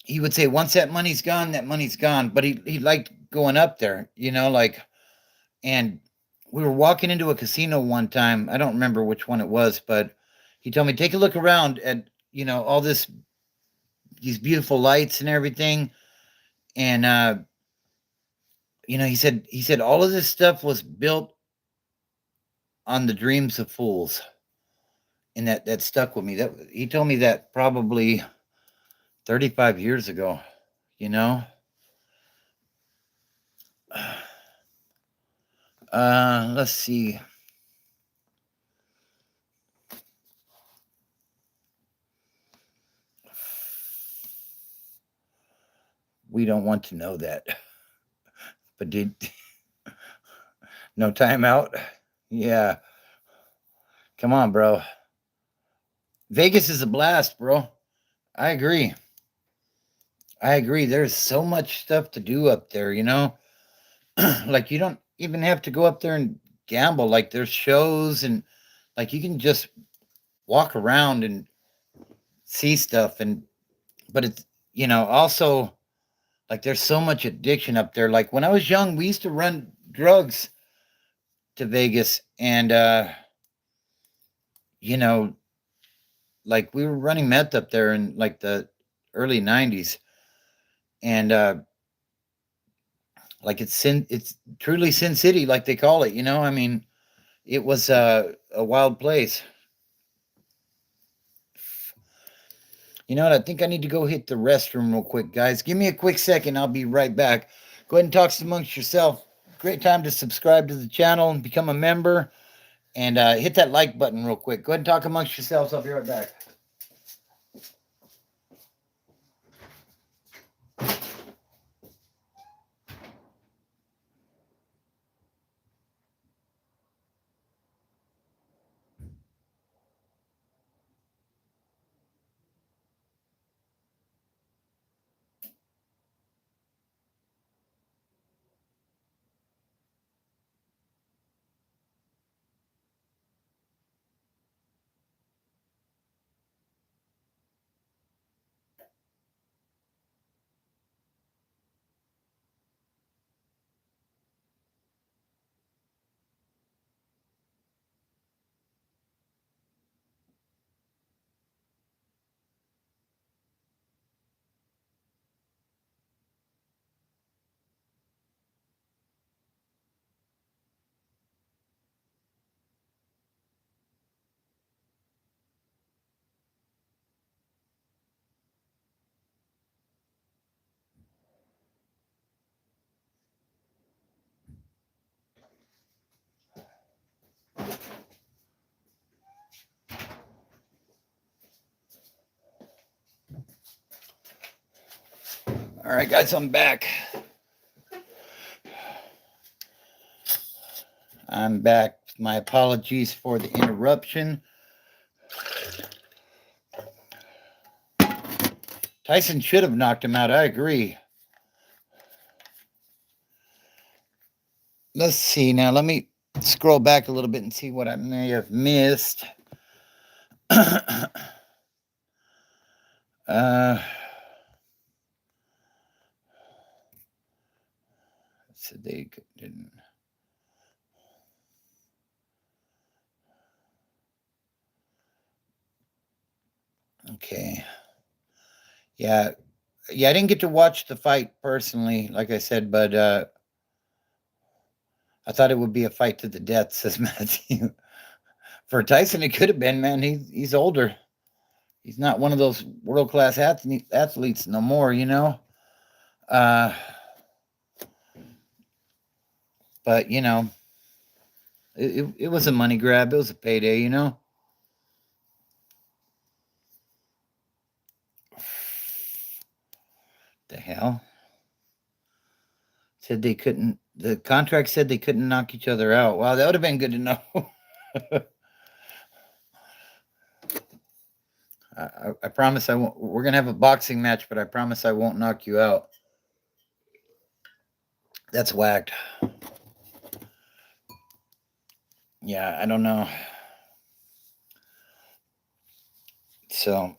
he would say once that money's gone, that money's gone. But he liked going up there, like. And we were walking into a casino one time. I don't remember which one it was, but he told me take a look around at all these beautiful lights and everything. And he said all of this stuff was built on the dreams of fools, and that stuck with me. That he told me that probably 35 years ago. You know. Let's see. We don't want to know that. But did no timeout? Yeah. Come on, bro. Vegas is a blast, bro. I agree. I agree. There's so much stuff to do up there. Like you don't even have to go up there and gamble. Like there's shows and like you can just walk around and see stuff but it's also like there's so much addiction up there. Like when I was young, we used to run drugs to Vegas and you know, like we were running meth up there in like the early 90s, and like it's truly Sin City, like they call it. I mean, it was a wild place. You know what? I think I need to go hit the restroom real quick, guys. Give me a quick second. I'll be right back. Go ahead and talk amongst yourself. Great time to subscribe to the channel and become a member, and hit that like button real quick. Go ahead and talk amongst yourselves. I'll be right back. All right, guys, I'm back. I'm back. My apologies for the interruption. Tyson should have knocked him out. I agree. Let's see now. Let me scroll back a little bit and see what I may have missed. So they didn't. Okay. Yeah. Yeah, I didn't get to watch the fight personally, like I said, but I thought it would be a fight to the death, says Matthew. For Tyson, it could have been, man. He's older. He's not one of those world class athletes no more. Uh, but it was a money grab. It was a payday. The hell? Said they couldn't. The contract said they couldn't knock each other out. Wow, that would have been good to know. I promise I won't. We're gonna have a boxing match, but I promise I won't knock you out. That's whacked. Yeah, I don't know. So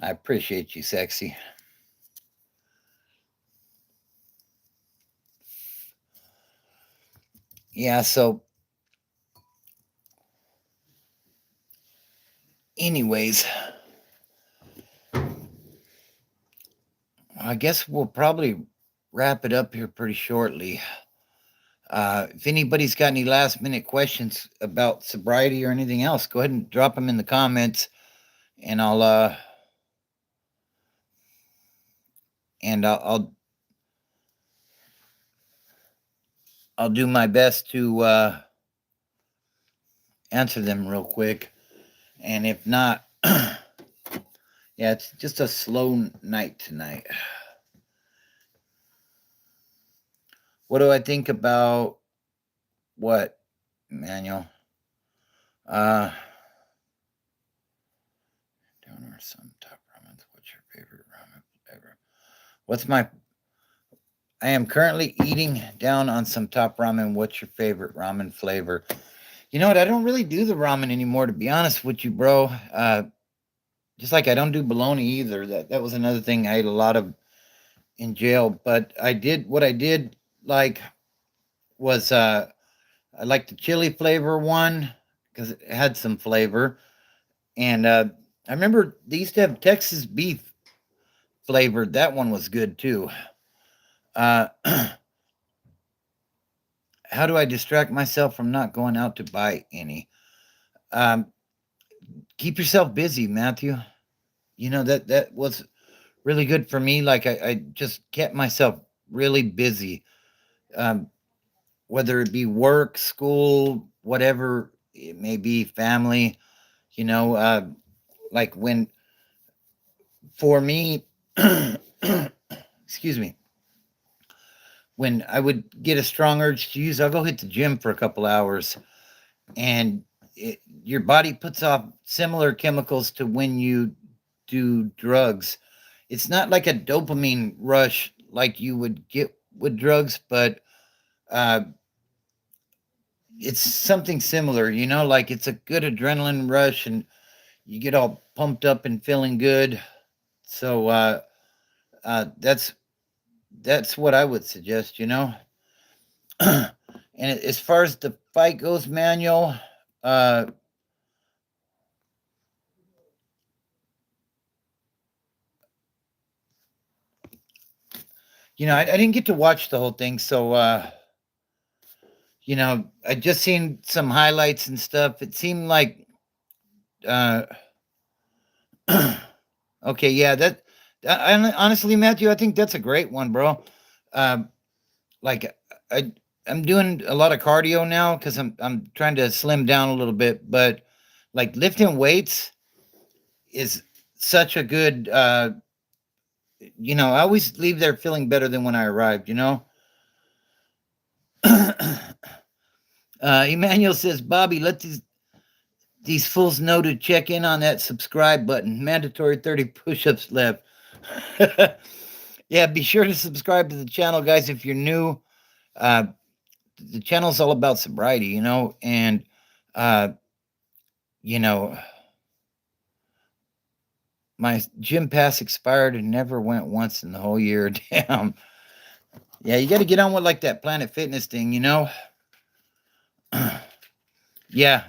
I appreciate you, sexy. Yeah, so anyways, I guess we'll probably wrap it up here pretty shortly. If anybody's got any last minute questions about sobriety or anything else, go ahead and drop them in the comments, and I'll do my best to answer them real quick. And if not, yeah, it's just a slow night tonight. What do I think about what, Manuel? Donor some top ramen. What's your favorite ramen ever? I am currently eating down on some top ramen. What's your favorite ramen flavor? You know what? I don't really do the ramen anymore, to be honest with you, bro. Just like I don't do bologna either. That was another thing. I ate a lot of in jail. But what I did like was I liked the chili flavor one because it had some flavor, and I remember they used to have Texas beef flavored. That one was good too. Uh, how do I distract myself from not going out to buy any? Um, keep yourself busy, Matthew. That was really good for me. Like I just kept myself really busy, um, whether it be work, school, whatever it may be, family. You know, like when for me, excuse me, when I would get a strong urge to use, I'll go hit the gym for a couple hours, and your body puts off similar chemicals to when you do drugs. It's not like a dopamine rush like you would get with drugs, but uh, it's something similar, like it's a good adrenaline rush and you get all pumped up and feeling good. So that's what I would suggest. And as far as the fight goes, Manuel, uh, I didn't get to watch the whole thing, so I just seen some highlights and stuff. It seemed like uh, okay, yeah, honestly, Matthew, I think that's a great one, bro. Um, like I I'm doing a lot of cardio now because I'm trying to slim down a little bit, but like lifting weights is such a good I always leave there feeling better than when I arrived. Emmanuel says, Bobby, let these fools know to check in on that subscribe button. Mandatory 30 push-ups left. Yeah, be sure to subscribe to the channel, guys, if you're new. Uh, the channel's all about sobriety, and uh, you know, my gym pass expired and never went once in the whole year. Damn. Yeah, you got to get on with like that Planet Fitness thing. Yeah.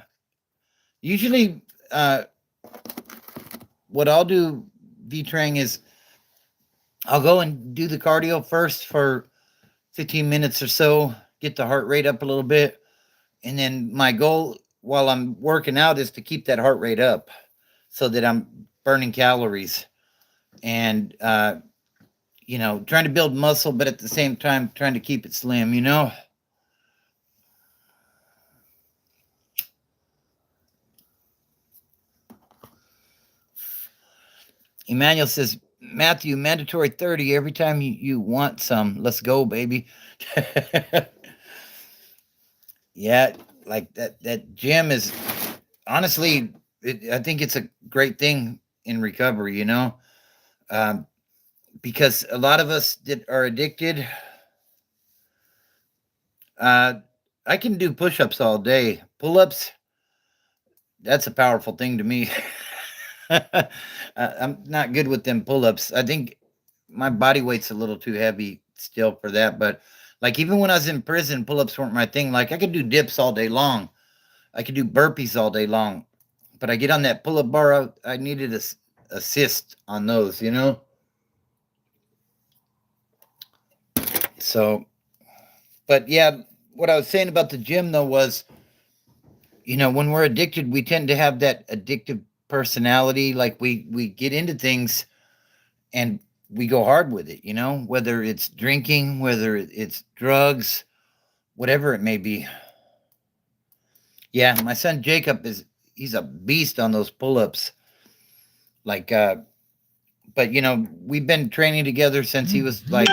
Usually, what I'll do, V-Trang, is I'll go and do the cardio first for 15 minutes or so, get the heart rate up a little bit. And then my goal while I'm working out is to keep that heart rate up so that I'm burning calories and, trying to build muscle, but at the same time, trying to keep it slim. Emmanuel says, Matthew, mandatory 30 every time you want some. Let's go, baby. Yeah, like that gym is honestly, I think it's a great thing in recovery, um, because a lot of us that are addicted, uh, I can do push ups all day. Pull ups, that's a powerful thing to me. I'm not good with them pull ups. I think my body weight's a little too heavy still for that. But like even when I was in prison, pull ups weren't my thing. Like I could do dips all day long, I could do burpees all day long. But I get on that pull up bar, I needed a assist on those. So, but yeah, what I was saying about the gym though was, when we're addicted, we tend to have that addictive personality. Like we get into things and we go hard with it, whether it's drinking, whether it's drugs, whatever it may be. Yeah, my son Jacob he's a beast on those pull-ups. Like but we've been training together since he was like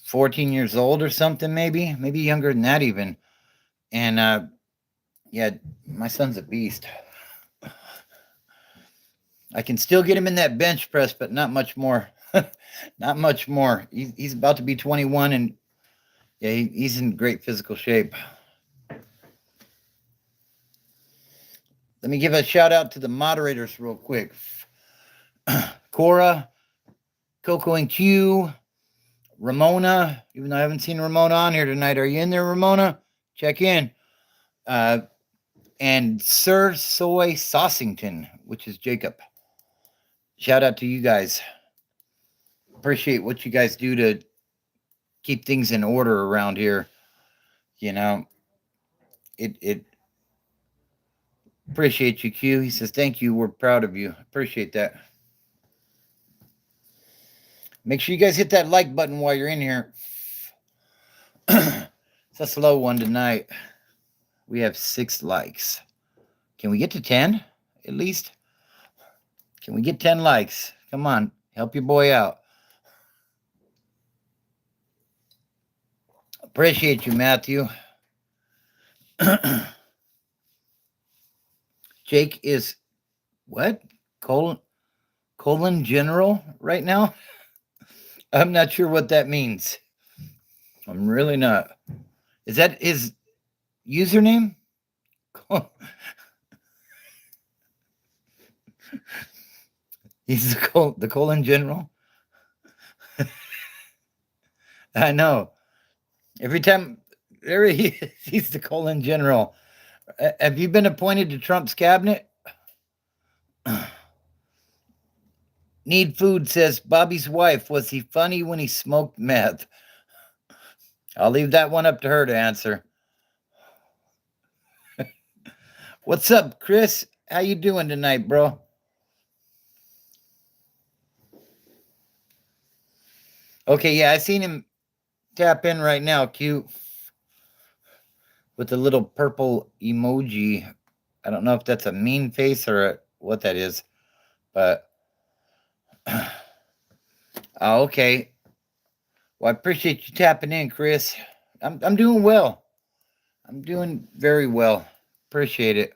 14 years old or something, maybe younger than that even. And yeah, my son's a beast. I can still get him in that bench press, but not much more. Not much more. He's about to be 21, and yeah, he's in great physical shape. Let me give a shout out to the moderators real quick. Cora, Coco and Q, Ramona, even though I haven't seen Ramona on here tonight. Are you in there, Ramona? Check in. Uh, and Sir Soy Saucington, which is Jacob. Shout out to you guys. Appreciate what you guys do to keep things in order around here. You know, it appreciate you, Q. He says, thank you. We're proud of you. Appreciate that. Make sure you guys hit that like button while you're in here. It's a slow one tonight. We have 6 likes. Can we get to 10 at least? Can we get 10 likes? Come on, help your boy out. Appreciate you, Matthew. Jake is what? Colon General right now? I'm not sure what that means. I'm really not. Is that his username? He's the colon general. I know. Every time there he is, he's the colon general. Have you been appointed to Trump's cabinet? Need Food says Bobby's wife, was he funny when he smoked meth? I'll leave that one up to her to answer. What's up, Chris? How you doing tonight, bro? Okay, yeah, I seen him tap in right now, cute, with the little purple emoji. I don't know if that's a mean face or what that is, but okay. Well, I appreciate you tapping in, Chris. I'm doing well. I'm doing very well. Appreciate it.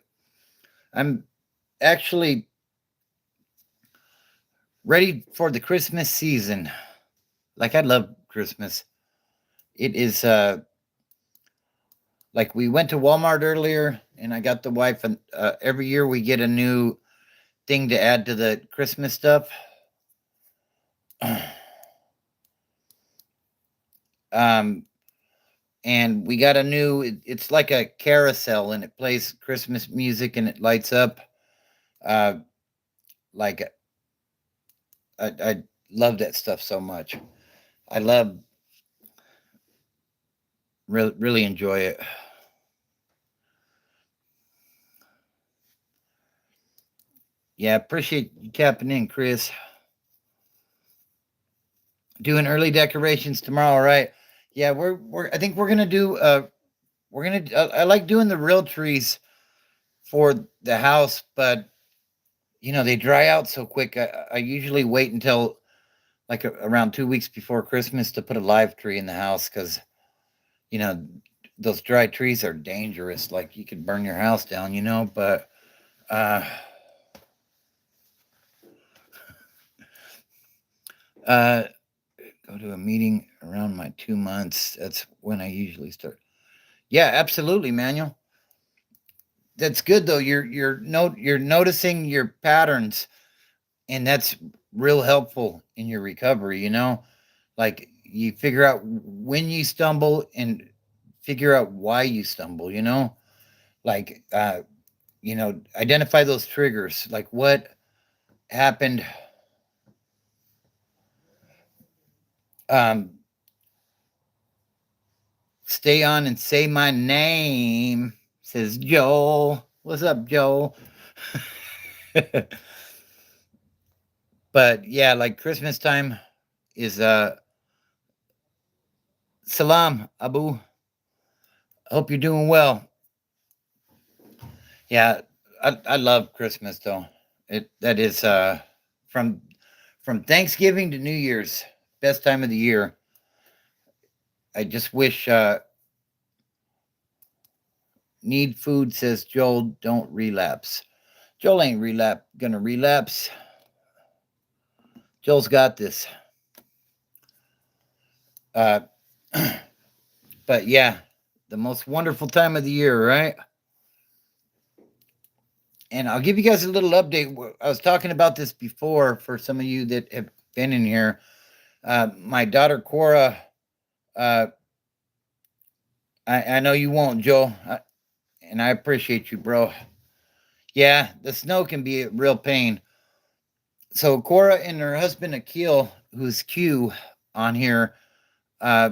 I'm actually ready for the Christmas season. Like, I love Christmas. It is like we went to Walmart earlier and I got the wife, and every year we get a new thing to add to the Christmas stuff. And we got a new, it's like a carousel and it plays Christmas music and it lights up. Like I love that stuff so much. I love, really enjoy it. Yeah, appreciate you tapping in, Chris. Doing early decorations tomorrow, right? Yeah, I think we're gonna do I like doing the real trees for the house, but they dry out so quick. I usually wait until like around 2 weeks before Christmas to put a live tree in the house, because those dry trees are dangerous. Like, you could burn your house down, but go to a meeting around my 2 months. That's when I usually start. Yeah, absolutely, Manuel. That's good though. You're noticing your patterns, and that's real helpful in your recovery. Like, you figure out when you stumble and figure out why you stumble. Like, identify those triggers. Like, what happened. Stay on and say my name, says Joel. What's up, Joel? But yeah, like Christmas time is salam, Abu. Hope you're doing well. Yeah, I love Christmas though. That is from Thanksgiving to New Year's, best time of the year. I just wish Need Food says Joel, don't relapse. Joel ain't gonna relapse. Joel's got this. But yeah, the most wonderful time of the year, right? And I'll give you guys a little update. I was talking about this before for some of you that have been in here. My daughter Cora, uh, I know you won't, Joe, and I appreciate you, bro. Yeah, the snow can be a real pain. So Cora and her husband Akil, who's Q on here, uh,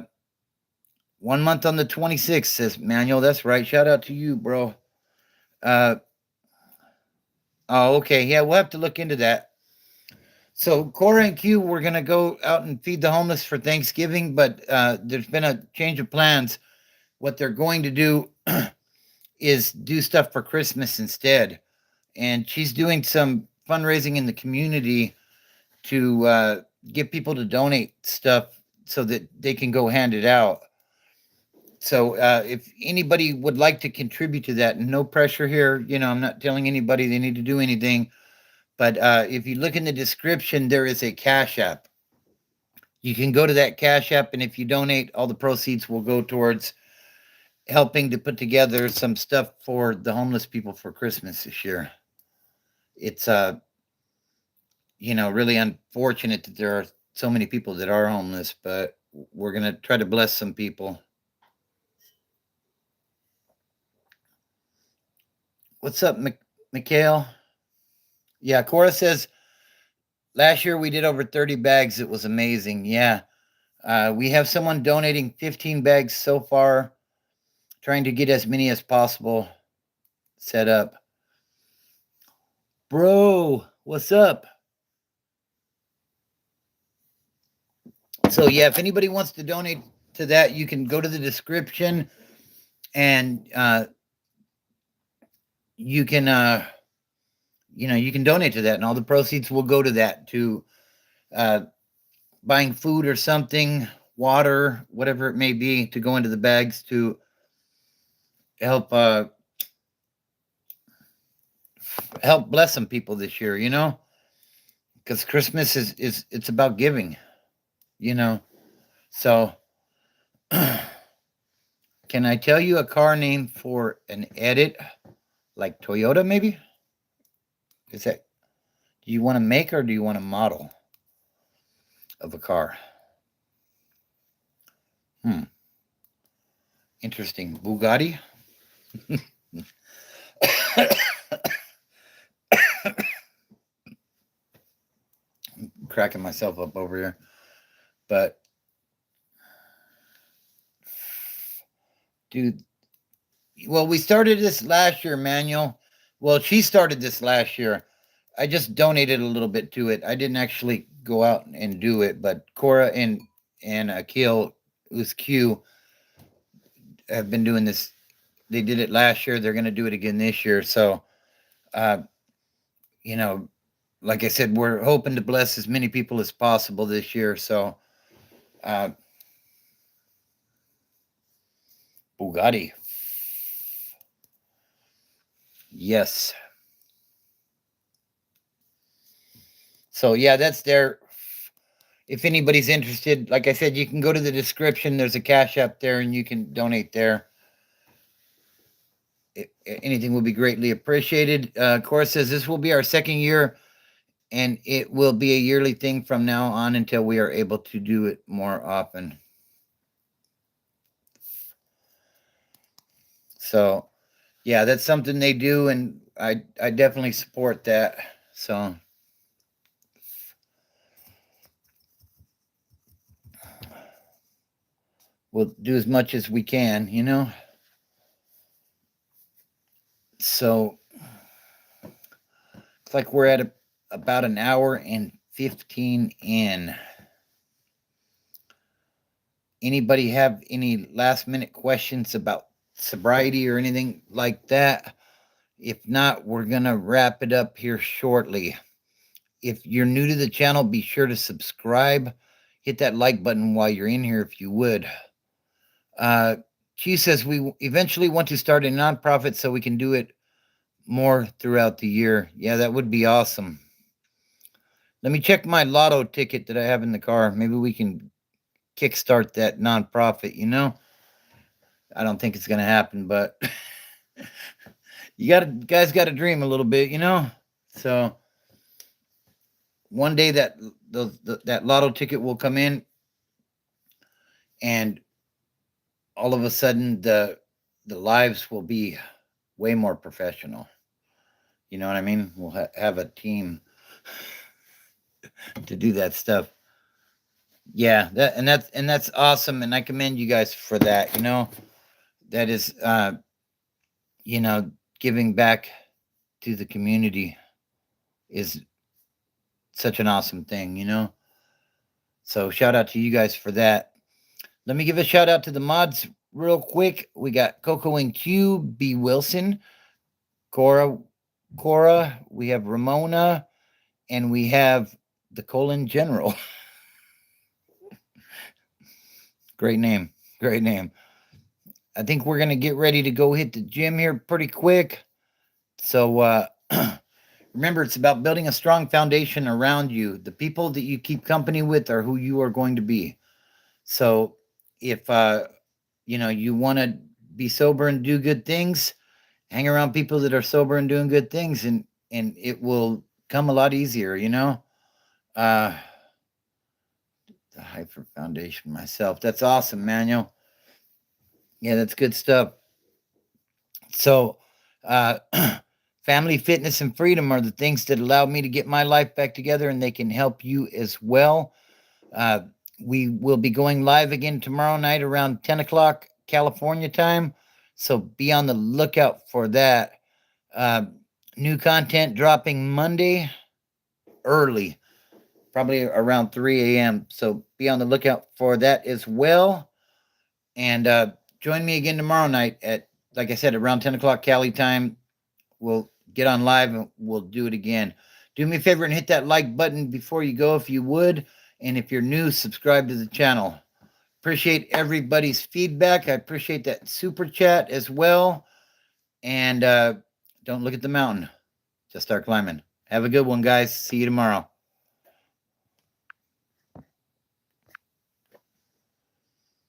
1 month on the 26th, says Manuel. That's right. Shout out to you, bro. Uh, oh, okay. Yeah, we'll have to look into that. So Cora and Q, we're gonna go out and feed the homeless for Thanksgiving, but there's been a change of plans. What they're going to do is do stuff for Christmas instead. And she's doing some fundraising in the community to get people to donate stuff so that they can go hand it out. So if anybody would like to contribute to that, no pressure here. I'm not telling anybody they need to do anything. But if you look in the description, there is a Cash App. You can go to that Cash App, and if you donate, all the proceeds will go towards helping to put together some stuff for the homeless people for Christmas this year. It's really unfortunate that there are so many people that are homeless, but we're gonna try to bless some people. What's up, Mikhail? Yeah, Cora says last year we did over 30 bags. It was amazing. Yeah, we have someone donating 15 bags so far, trying to get as many as possible set up. Bro, what's up? So yeah, if anybody wants to donate to that, you can go to the description and you can you can donate to that, and all the proceeds will go to that, to uh, buying food or something, water, whatever it may be, to go into the bags to help help bless some people this year. Because Christmas is it's about giving. You know, so can I tell you a car name for an edit, like Toyota? Maybe is that? Do you want to make, or do you want a model of a car? Interesting. Bugatti. Cracking myself up over here, but dude, well, we started this last year, Manuel. Well, she started this last year. I just donated a little bit to it. I didn't actually go out and do it, but Cora and Akil, who's Q, have been doing this. They did it last year. They're going to do it again this year. So, uh, you know, like I said, we're hoping to bless as many people as possible this year. So, uh, Bugatti. Yes. So yeah, that's there. If anybody's interested, like I said, you can go to the description. There's a Cash App there, and you can donate there. Anything will be greatly appreciated. Cora says this will be our second year, and it will be a yearly thing from now on until we are able to do it more often. So, yeah, that's something they do, and I definitely support that. So, we'll do as much as we can. So, it's like we're at about an hour and 15 in. Anybody have any last minute questions about sobriety or anything like that? If not, we're going to wrap it up here shortly. If you're new to the channel, be sure to subscribe. Hit that like button while you're in here if you would. Q says we eventually want to start a nonprofit so we can do it more throughout the year. Yeah, that would be awesome. Let me check my lotto ticket that I have in the car. Maybe we can kickstart that nonprofit. I don't think it's going to happen, but guys got to dream a little bit. So one day that that lotto ticket will come in, and all of a sudden the lives will be way more professional. You know what I mean? We'll have a team to do that stuff. Yeah, that's awesome, and I commend you guys for that. That is, you know, giving back to the community is such an awesome thing. So shout out to you guys for that. Let me give a shout out to the mods real quick. We got Coco and Q, B Wilson, Cora, Cora. We have Ramona, and we have the Colon General. Great name. Great name. I think we're going to get ready to go hit the gym here pretty quick. So remember, it's about building a strong foundation around you. The people that you keep company with are who you are going to be. So if you want to be sober and do good things, hang around people that are sober and doing good things, and it will come a lot easier. Uh, the Hyper Foundation myself. That's awesome, Manuel. Yeah, that's good stuff. So, uh, family, fitness, and freedom are the things that allow me to get my life back together, and they can help you as well. Uh, we will be going live again tomorrow night around 10 o'clock California time. So be on the lookout for that. Uh, New content dropping Monday early, probably around 3 a.m. So be on the lookout for that as well. And join me again tomorrow night at, like I said, around 10 o'clock Cali time. We'll get on live and we'll do it again. Do me a favor and hit that like button before you go if you would. And if you're new, subscribe to the channel. Appreciate everybody's feedback. I appreciate that super chat as well. And don't look at the mountain. Just start climbing. Have a good one, guys. See you tomorrow.